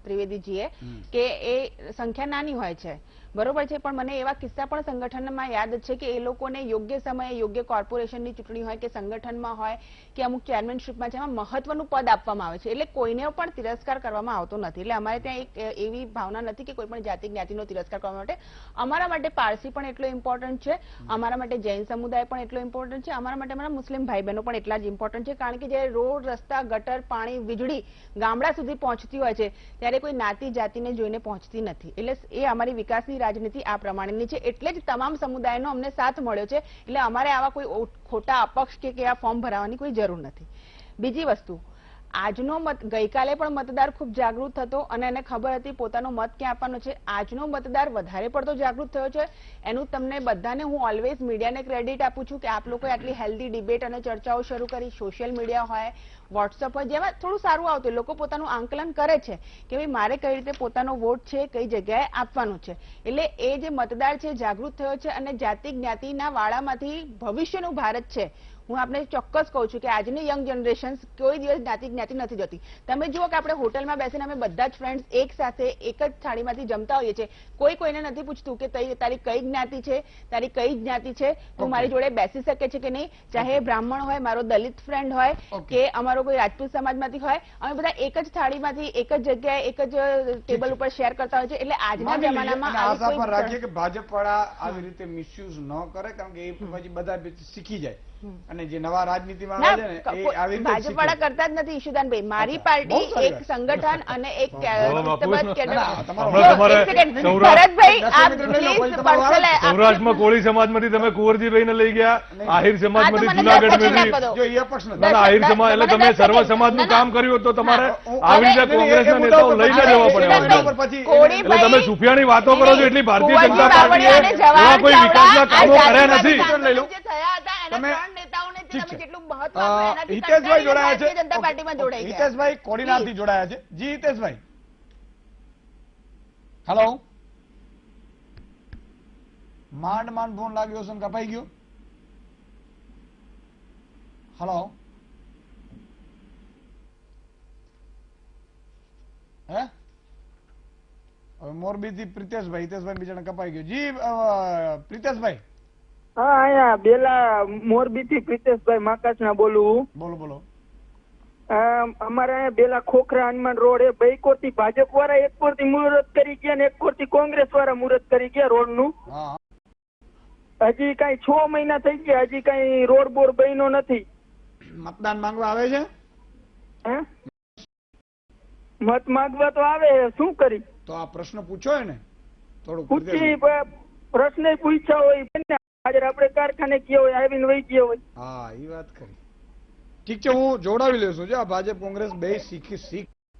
ત્રિવેદીજીએ કે એ સંખ્યા નાની હોય છે, બરોબર છે, પણ મને એવા કિસ્સા પણ સંગઠનમાં યાદ છે કે એ લોકોને યોગ્ય સમયે યોગ્ય કોર્પોરેશનની ચૂંટણી હોય કે સંગઠનમાં હોય કે અમુક ચેરમેનશીપમાં છે, એમાં મહત્વનું પદ આપવામાં આવે છે. એટલે કોઈને પણ તિરસ્કાર કરવામાં આવતો નથી. એટલે અમારે ત્યાં એક એવી ભાવના નથી કે કોઈ પણ જાતિ જ્ઞાતિનો તિરસ્કાર કરવા માટે. અમારા માટે પારસી પણ એટલો ઇમ્પોર્ટન્ટ છે, અમારા માટે જૈન સમુદાય પણ એટલો ઇમ્પોર્ટન્ટ છે, અમારા માટે અમારા મુસ્લિમ ભાઈ બહેનો પણ એટલા જ ઇમ્પોર્ટન્ટ છે. કારણ કે જ્યારે રોડ, રસ્તા, ગટર, પાણી, વીજળી ગામડા સુધી પહોંચતી હોય છે ત્યારે કોઈ જ્ઞાતિ જાતિને જોઈને પહોંચતી નથી. એટલે એ અમારી વિકાસની રાજનીતિ આ પ્રમાણેની છે. એટલે જ તમામ સમુદાયનો અમને સાથ મળ્યો છે. એટલે અમારે આવા કોઈ ખોટા અપક્ષ કે આ ફોર્મ ભરાવાની કોઈ જરૂર નથી. બીજી વસ્તુ, આજનો મત, ગઈકાલે પણ મતદાર ખૂબ જાગૃત હતો અને એને ખબર હતી પોતાનો મત ક્યાં આપવાનો છે. આજનો મતદાર વધારે પડતો જાગૃત થયો છે. એનું તમને બધાને હું ઓલવેઝ મીડિયાને ક્રેડિટ આપું છું કે આપ લોકોએ આટલી હેલ્ધી ડિબેટ અને ચર્ચાઓ શરૂ કરી. સોશિયલ મીડિયા હોય, વોટ્સઅપ હોય, જેમાં થોડું સારું આવતું, લોકો પોતાનું આંકલન કરે છે કે ભાઈ મારે કઈ રીતે પોતાનો વોટ છે કઈ જગ્યાએ આપવાનું છે. એટલે એ જે મતદાર છે જાગૃત થયો છે અને જાતિ જ્ઞાતિના વાળામાંથી ભવિષ્યનું ભારત છે, હું આપને ચોક્કસ કહું છું કે આજની યંગ જનરેશન કોઈ દિવસ જ્ઞાતિ નથી જતી. તમે જુઓ કે આપણે હોટલમાં બેસીને અમે બધા જ ફ્રેન્ડ્સ એક સાથે એક જ થાળીમાંથી જમતા હોઈએ છીએ. કોઈ કોઈને નથી પૂછતું કે તારી કઈ જ્ઞાતિ છે, તારી કઈ જ્ઞાતિ છે, તું મારી જોડે બેસી શકે છે કે નહીં. ચાહે બ્રાહ્મણ હોય, મારો દલિત ફ્રેન્ડ હોય કે અમારો કોઈ રાજપૂત સમાજમાંથી હોય, અમે બધા એક જ થાળીમાંથી એક જ જગ્યાએ એક જ ટેબલ ઉપર શેર કરતા હોય છે. એટલે આજના જમાનામાં આશા પણ રાખીએ કે ભાજપ વાળા આવી રીતે મિસયુઝ ન કરે, કારણ કે એ પછી બધા શીખી જાય અને જે નવા રાજનીતિમાં આવે છે ને એ આવી રીતે ભાજપ વાળા કરતા જ નથી. ઈશુદાનભાઈ, મારી પાર્ટી એક સંગઠન અને એક સૌરાષ્ટ્રમાં કોળી સમાજમાંથી તમે કુંવરજીભાઈને લઈ ગયા, આહિર સમાજમાંથી જુનાગઢ આહિર સમાજ, એટલે તમે સર્વ સમાજનું કામ કર્યું તો તમારે આવી રીતે કોંગ્રેસના નેતાઓ લઈને જવા પડે. એટલે તમે સુફિયાની વાતો કરો છો, એટલી ભારતીય જનતા પાર્ટીએ એવા કોઈ વિકાસના કામો કર્યા નથી. હિતેશભાઈ જોડાયા છે, હિતેશભાઈ કોડીનારથી જોડાયા છે. જી હિતેશભાઈ, હેલો. માંડ ફોન લાગ્યો છે, કપાઈ ગયો. હેલો, હે મોરબીથી પ્રિતેશભાઈ, હિતેશભાઈ બિચારા કપાઈ ગયો. જી પ્રિતેશભાઈ. હા, અહીંયા બેલા મોરબીથી પ્રિતેશભાઈ માકાસના બોલું. બોલો બોલો. અમારે અહીંયા બેલા ખોખરા હનુમાન રોડ એ બૈકોરથી ભાજપ વાળા એક કોરથી મુહૂર્ત કરી ગયા ને એક કોરથી કોંગ્રેસ વાળા મુહૂર્ત કરી ગયા રોડ નું. હજી કઈ 6 મહિના થઈ ગયા, હજી કઈ રોડ બોર્ડ બન્યો નથી. મતદાન માંગવા આવે છે? હે, મત માંગવા તો આવે, શું કરી? તો આ પ્રશ્ન પૂછો ને થોડું પૂછી, પ્રશ્ન પૂછ્યા હોય આજે આપણે કારખાને ગયા હોય, આવીને વહી ગયા હોય. હા, એ વાત ખરી. ઠીક છે, હું જોડાવી લેશું. જો આ ભાજપ કોંગ્રેસ બે શીખ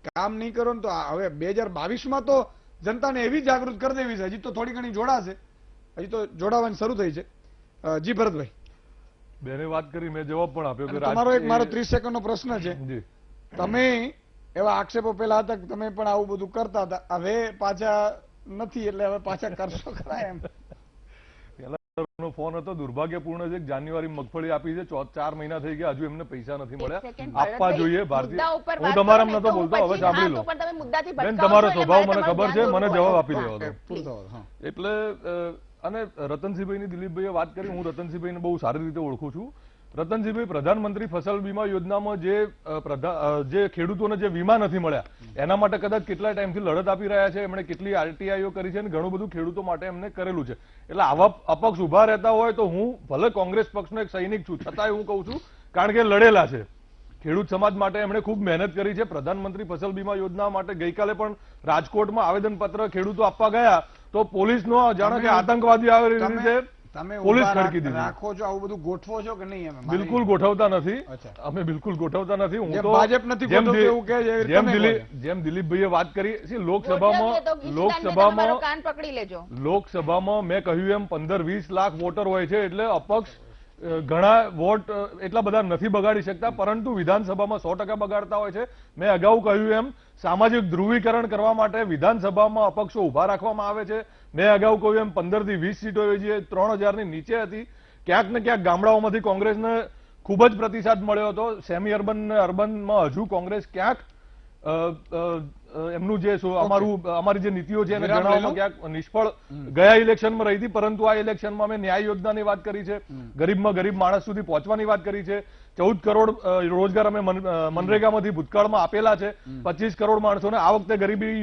કામ નહીં કરો ને તો હવે 2022માં તો જનતાને એવી જાગૃત કરી દેવી છે. હજી તો થોડી ઘણી જોડાશે, હજી તો જોડાવાની શરૂ થઈ છે. જી ભરતભાઈ. બેને વાત કરી, મેં જવાબ પણ આપ્યો કે તમારો એક મારો 30 સેકન્ડનો પ્રશ્ન છે. તમે એવા આક્ષેપો પેલા હતા કે તમે પણ આવું બધું કરતા હતા, હવે પાછા નથી, એટલે હવે પાછા કરશો ખરા એમ? ફોન હતો, દુર્ભાગ્યપૂર્ણ છે. જાન્યુઆરી મગફળી આપી છે, 4 મહિના થઈ ગયા, હજુ એમને પૈસા નથી મળ્યા. આપવા જોઈએ. ભારતીય, હું તમારા નતો બોલતો, હવે સાંભળી લો બેન, તમારો સ્વભાવ મને ખબર છે, મને જવાબ આપી દેવો હતો. એટલે અને રતનસિંહભાઈની દિલીપભાઈએ વાત કરી, હું રતનસિંહભાઈને બહુ સારી રીતે ઓળખું છું. રતનસિંહભાઈ, પ્રધાનમંત્રી ફસલ બીમા યોજનામાં જે ખેડૂતોને જે વીમા નથી મળ્યા એના માટે કદાચ કેટલા ટાઈમથી લડત આપી રહ્યા છે. એમણે કેટલી આરટીઆઈઓ કરી છે અને ઘણું બધું ખેડૂતો માટે એમને કરેલું છે. એટલે આવા અપક્ષ ઉભા રહેતા હોય તો હું ભલે કોંગ્રેસ પક્ષનો એક સૈનિક છું, છતાંય હું કહું છું, કારણ કે લડેલા છે ખેડૂત સમાજ માટે, એમણે ખૂબ મહેનત કરી છે. પ્રધાનમંત્રી ફસલ બીમા યોજના માટે ગઈકાલે પણ રાજકોટમાં આવેદનપત્ર ખેડૂતો આપવા ગયા તો પોલીસનો જાણે કે આતંકવાદી આવી રીતે પોલીસ ખડકી દીધી. રાખો છો, આવું બધું ગોઠવો છો કે નહીં? બિલકુલ ગોઠવતા નથી, અમે બિલકુલ ગોઠવતા નથી. હું તો ભાજપ નથી ગોઠવતું એવું કહે છે. જેમ દિલીપભાઈએ વાત કરી, લોકસભામાં મેં કહ્યું એમ 15-20 લાખ વોટર હોય છે, એટલે અપક્ષ ઘણા વોટ એટલા બધા નથી બગાડી શકતા, પરંતુ વિધાનસભામાં 100% બગાડતા હોય છે. મેં અગાઉ કહ્યું એમ સામાજિક ધ્રુવીકરણ કરવા માટે વિધાનસભામાં અપક્ષો ઉભા રાખવામાં આવે છે. મેં અગાઉ કહ્યું એમ 15 થી 20 સીટો જે 3000ની નીચે હતી, ક્યાંક ને ક્યાંક ગામડાઓમાંથી કોંગ્રેસને ખૂબ જ પ્રતિસાદ મળ્યો હતો. સેમી અર્બન ને અર્બનમાં હજુ કોંગ્રેસ ક્યાંક એમનું જે અમારી જે નીતિઓ છે એને જણાવવામાં ક્યાંક નિષ્ફળ ગયા ઇલેક્શનમાં રહી હતી, પરંતુ આ ઇલેક્શનમાં અમે ન્યાય યોજનાની વાત કરી છે, ગરીબમાં ગરીબ માણસ સુધી પહોંચવાની વાત કરી છે. 14 કરોડ રોજગાર અમે મનરેગામાંથી ભૂતકાળમાં આપેલા છે. 25 કરોડ માણસોને આ વખતે ગરીબી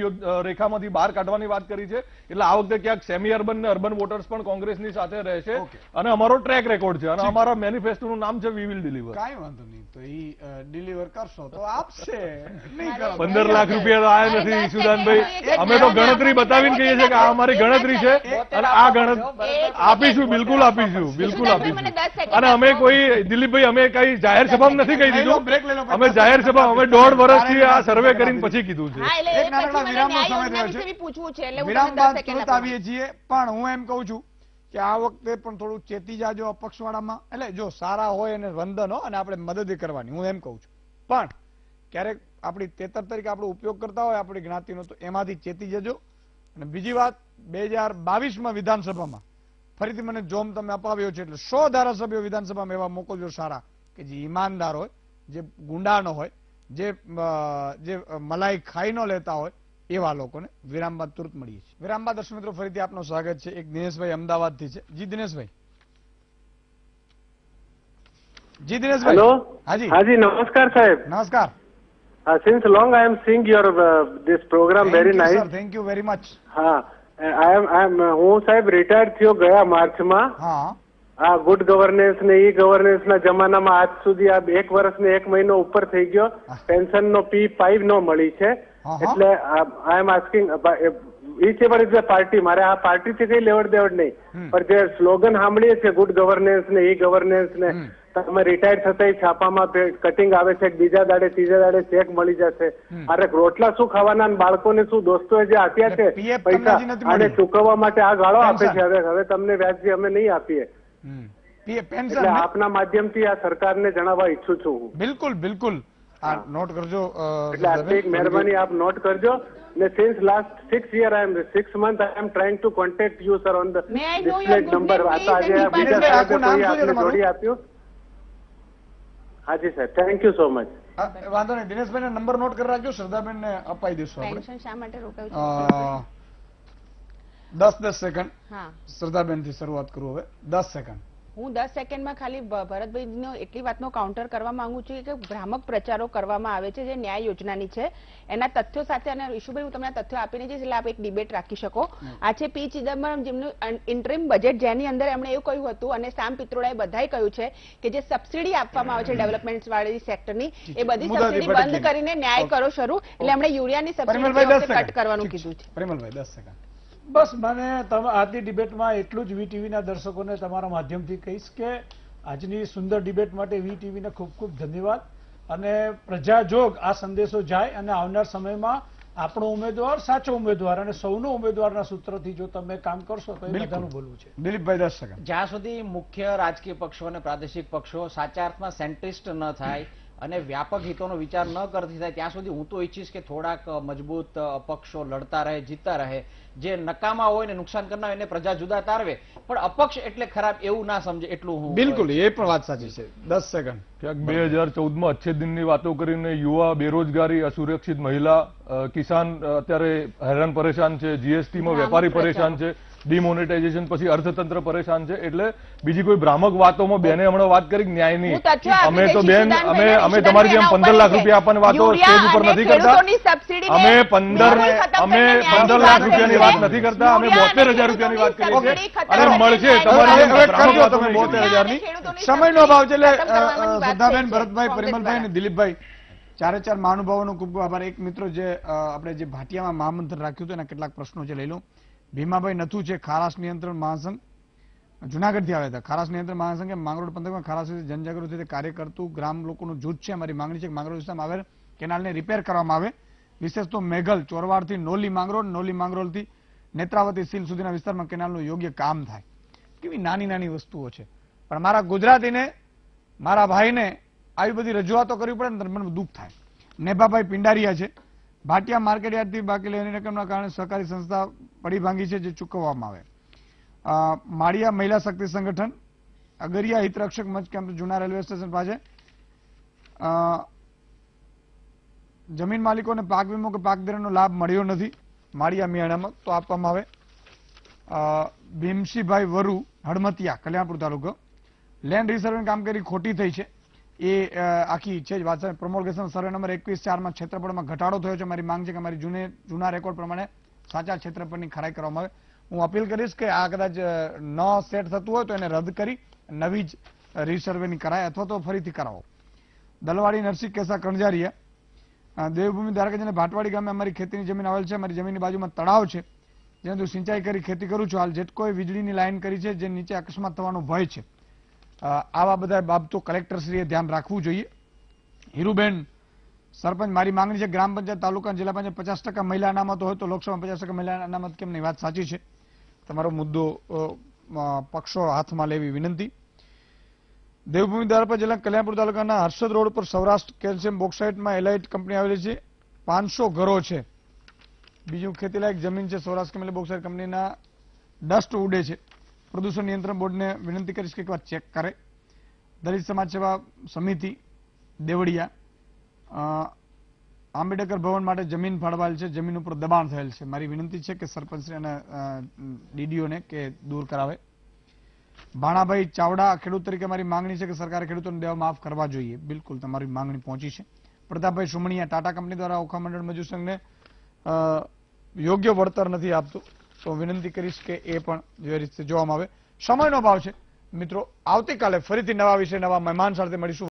રેખામાંથી બહાર કાઢવાની વાત કરી છે. એટલે આ વખતે ક્યાંક સેમી અર્બન ને અર્બન વોટર્સ પણ કોંગ્રેસની સાથે રહેશે અને અમારો ટ્રેક રેકોર્ડ છે અને અમારા મેનિફેસ્ટોનું નામ છે વી વિલ ડિલિવર. કાંઈ વાંધો નહીં, તો ઈ ડિલિવર કરશો તો આપશે. 15 લાખ રૂપિયા તો આયા નથી ઈશુદાનભાઈ. અમે તો ગણતરી બતાવીને કહીએ છીએ કે આ અમારી ગણતરી છે અને આ ગણતરી આપીશું, બિલકુલ આપીશું, બિલકુલ આપીશું. અને અમે કોઈ દિલીપભાઈ અમે કઈ જાહેર સભામાં નથી કહી દીધું, અમે જાહેર સભા અમે 1.5 વર્ષથી આ સર્વે કરીને પછી કીધું છે. વિરામ બાદ તરત આવીએ છીએ, પણ હું એમ કહું છું કે આ વખતે પણ થોડું ચેતી જાજો અપક્ષવાળામાં. એટલે જો સારા હોય એને વંદન અને આપણે મદદ કરવાની, હું એમ કહું છું. પણ ક્યારેક આપણી 73 તરીકે આપણો ઉપયોગ કરતા હોય આપણી જ્ઞાતિનો, તો એમાંથી ચેતી જજો. અને બીજી વાત, 2022માં વિધાનસભામાં ફરીથી મને જોમ તમે અપાવ્યો છે એટલે 100 ધારાસભ્યો વિધાનસભામાં એવા મોકલજો સારા કે જે ઈમાનદાર હોય, જે ગુંડા ન હોય, જે મલાઈ ખાઈ ન લેતા હોય એવા લોકોને. વિરામ બાદ તુરંત મળીએ છીએ. વિરામ બાદ દર્શક મિત્રો ફરીથી આપનું સ્વાગત છે. એક દિનેશભાઈ અમદાવાદથી છે. જી દિનેશભાઈ. જી દિનેશભાઈ. હેલો. હાજી હાજી, નમસ્કાર સાહેબ. નમસ્કાર. Since long I am seeing your this program very nice. Thank you very much. હા, હું સાહેબ રિટાયર્ડ થયો ગયા માર્ચમાં. હા, આ ગુડ ગવર્નન્સ ને ઈ ગવર્નન્સ ના જમાનામાં આજ સુધી આ 1 વર્ષ ને 1 મહિનો ઉપર થઈ ગયો. પેન્શન નો P5 નો મળી છે. એટલે I am asking each ever is a party. મારે આ પાર્ટી થી કઈ લેવડ દેવડ નહીં, પણ જે સ્લોગન સાંભળીએ છે ગુડ ગવર્નન્સ ને ઈ ગવર્નન્સ ને, તમે રિટાયર થતા છાપામાં કટિંગ આવે છે, બીજા દાડે ત્રીજા દાડે ચેક મળી જશે. અરે રોટલા શું ખાવાના, બાળકોને શું, દોસ્તોએ જે આપ્યા છે પૈસા આને ચૂકવવા માટે આ ગાળો આપે છે. હવે તમને વ્યાજથી અમે નહીં આપીએ. એટલે આપના માધ્યમથી આ સરકારને જણાવવા ઈચ્છું છું હું. બિલકુલ બિલકુલ. આ નોટ કરજો. એટલે આટલી એક મહેરબાની આપ નોટ કરજો. ને since last 6 year I am 6 months I am trying to contact you sir on the displayed number. આજે બીજા સાહેબે કોઈ આપને જોડી આપ્યું. હાજી sir, thank you so much. વાંધો નહીં, દિનેશભાઈ નંબર નોટ કરી રાખજો, શ્રદ્ધાબેન ને અપાઈ દઈશું આપણે. પેન્શન શા માટે રોકાયું 10 સેકન્ડ. હા, શ્રદ્ધાબેન થી શરૂઆત કરું હવે. 10 સેકન્ડ. હું 10 સેકન્ડમાં ખાલી ભરતભાઈનો એટલી વાતનો કાઉન્ટર કરવા માંગુ છું કે ભ્રામક પ્રચારો કરવામાં આવે છે જે ન્યાય યોજનાની છે એના તથ્યો સાથે. અને ઈશુભાઈ હું તમને આ તથ્યો આપીને જઈશ એટલે આપ એક ડિબેટ રાખી શકો. આ છે પી ચિદમ્બરમ, જેમનું ઇન્ટરિમ બજેટ જેની અંદર એમણે એવું કહ્યું હતું અને સામ પિત્રોડાએ બધાએ કહ્યું છે કે જે સબસિડી આપવામાં આવે છે ડેવલપમેન્ટ વાળી સેક્ટરની એ બધી સબસિડી બંધ કરીને ન્યાય કરો શરૂ. એટલે એમણે યુરિયાની સબસિડી કટ કરવાનું કીધું છે. પરિમલભાઈ 10 સેકન્ડ. બસ મને આજની ડિબેટમાં એટલું જ વીટીવીના દર્શકોને તમારા માધ્યમથી કહીશ કે આજની સુંદર ડિબેટ માટે વીટીવીને ખૂબ ખૂબ ધન્યવાદ. અને પ્રજાજોગ આ સંદેશો જાય અને આવનાર સમયમાં આપણો ઉમેદવાર સાચો ઉમેદવાર અને સૌનો ઉમેદવારના સૂત્રથી જો તમે કામ કરશો તો એ બધાનું ભલું છે. દિલીપભાઈ 10 સેકન્ડ. જ્યાં સુધી મુખ્ય રાજકીય પક્ષો અને પ્રાદેશિક પક્ષો સાચા અર્થમાં સેન્ટ્રિસ્ટ ન થાય અને વ્યાપક હિતોનો વિચાર ન કરતી થાય ત્યાં સુધી હું તો ઈચ્છીશ કે થોડાક મજબૂત પક્ષો લડતા રહે, જીતતા રહે. જે નકામા હોય ને નુકસાન કરનાર એને પ્રજા જુદા તારવે, પણ અપક્ષ એટલે ખરાબ એવું ના સમજે એટલું હું. બિલકુલ, એ પણ વાત સાચી છે. 10 સેકન્ડ. ક્યાંક 2014માં અચ્છે દિનની વાતો કરીને યુવા, બેરોજગારી, અસુરક્ષિત મહિલા, કિસાન અત્યારે હેરાન પરેશાન છે, જીએસટીમાં વેપારી પરેશાન છે, ડિમોનેટાઇઝેશન પછી અર્થતંત્ર પરેશાન છે. એટલે બીજી કોઈ ભ્રામક વાતોમાં બેને હમણાં વાત કરી ન્યાયની. અમે તો બેન અમે તમારી જેમ 15 લાખ રૂપિયા આપવાની વાતો સ્ટેજ ઉપર નથી કરતા. અમે 15 લાખ રૂપિયાની વાત નથી કરતા. અમે 72,000 રૂપિયાની વાત કરીએ છીએ. અને મળશે તમારી 72,000 ની. સમયનો અભાવ છે એટલે શ્રદ્ધાબેન, ભરતભાઈ, પરિમલભાઈ અને દિલીપભાઈ ચારે ચાર મહાનુભાવોનો ખૂબ ખૂબ આભાર. એક મિત્રો જે આપણે જે ભાટિયામાં મહામંથન રાખ્યું હતું એના કેટલાક પ્રશ્નો છે લઈ લઉં. ભીમાભાઈ નથુ છે, ખારાશ નિયંત્રણ મહાસંઘ, જુનાગઢથી આવ્યા હતા. ખારાશ નિયંત્રણ મહાસંઘે માંગરોળ પંથકમાં ખારાશ જનજાગૃતિ કાર્ય કરતું ગ્રામ લોકોનું જૂથ છે. અમારી માંગણી છે કે માંગરોળ વિસ્તારમાં આવેલ કેનાલને રિપેર કરવામાં આવે. વિશેષ તો મેઘલ, ચોરવાડથી નોલી માંગરોળ, નોલી માંગરોળથી નેત્રાવતી સીલ સુધીના વિસ્તારમાં કેનાલનું યોગ્ય કામ થાય. કેવી નાની નાની વસ્તુઓ છે, પણ મારા ગુજરાતીને, મારા ભાઈને આવી બધી રજૂઆતો કરવી પડે ને મને દુઃખ થાય. નેભાભાઈ પિંડારિયા છે, ભાટિયા માર્કેટ યાર્ડથી બાકી લેવાની રકમના કારણે સહકારી સંસ્થા પડી ભાંગી છે જે ચૂકવવામાં આવે. માળિયા મહિલા શક્તિ સંગઠન, અગરિયા હિતરક્ષક મંચ કેમ્પ જૂના રેલવે સ્ટેશન પાસે જમીન માલિકોને પાક વીમો કે પાક ધિરાણનો લાભ મળ્યો નથી. માળિયા મિયાણામાં તો આપવામાં આવે. ભીમસીભાઈ વરુ, હડમતિયા, કલ્યાણપુર તાલુકો, લેન્ડ રિસર્વેની કામગીરી ખોટી થઈ છે એ આખી છે જ વાત છે. પ્રોમોલ્ગેશન સર્વે નંબર 21/4માં ક્ષેત્રફળમાં ઘટાડો થયો છે. મારી માંગ છે કે અમારી જૂના રેકોર્ડ પ્રમાણે સાચા ક્ષેત્રફળની ખરાઈ કરવામાં આવે. હું અપીલ કરીશ કે આ કદાચ ન સેટ થતું હોય તો એને રદ કરી નવી જ રીસર્વેની કરાય અથવા તો ફરીથી કરાવો. દલવાડી નરસિંહ કેસા કણજારિયા, દેવભૂમિ દ્વારકા ભાટવાડી ગામે અમારી ખેતીની જમીન આવેલ છે. અમારી જમીનની બાજુમાં તળાવ છે જેનાથી સિંચાઈ કરી ખેતી કરું છું. હાલ જેટકોએ વીજળીની લાઈન કરી છે જે નીચે અકસ્માત થવાનો ભય છે. આવા બધા બાબતો કલેક્ટરશ્રીએ ધ્યાન રાખવું જોઈએ. હીરુબેન સરપંચ, મારી માંગણી છે ગ્રામ પંચાયત, તાલુકા, જિલ્લા પંચાયત 50% મહિલા અનામતો હોય તો લોકસભામાં 50% મહિલા અનામત કેમ નહીં? વાત સાચી છે. તમારો મુદ્દો પક્ષો હાથમાં લેવી વિનંતી. દેવભૂમિ દ્વારકા જિલ્લા કલ્યાણપુર તાલુકાના હર્ષદ રોડ પર સૌરાષ્ટ્ર કેલ્શિયમ બોક્સાઇટમાં એલાઇટ કંપની આવેલી છે. 500 ઘરો છે. બીજું ખેતીલાયક જમીન છે. સૌરાષ્ટ્ર કેલ્શિયમ બોક્સાઇટ કંપનીના ડસ્ટ ઉડે છે. પ્રદૂષણ નિયંત્રણ બોર્ડને વિનંતી કરીશ કે એકવાર ચેક કરે. દલિત સમાજ સેવા સમિતિ દેવળિયા આંબેડકર ભવન માટે જમીન ફાળવાયેલ છે, જમીન ઉપર દબાણ થયેલ છે. મારી વિનંતી છે કે સરપંચશ્રી અને ડીડીઓને કે દૂર કરાવે. ભાણાભાઈ ચાવડા, ખેડૂત તરીકે મારી માંગણી છે કે સરકારે ખેડૂતોને દેવા માફ કરવા જોઈએ. બિલકુલ તમારી માંગણી પહોંચી છે. પ્રતાપભાઈ સુમણિયા, ટાટા કંપની દ્વારા ઓખા મંડળ મજૂર સંઘને યોગ્ય વળતર નથી આપતું, તો વિનંતી કરીશ કે એ પણ જે રીતે જોવામાં આવે. સમયનો ભાવ છે મિત્રો. આવતીકાલે ફરીથી નવા વિષય, નવા મહેમાન સાથે મળીશું.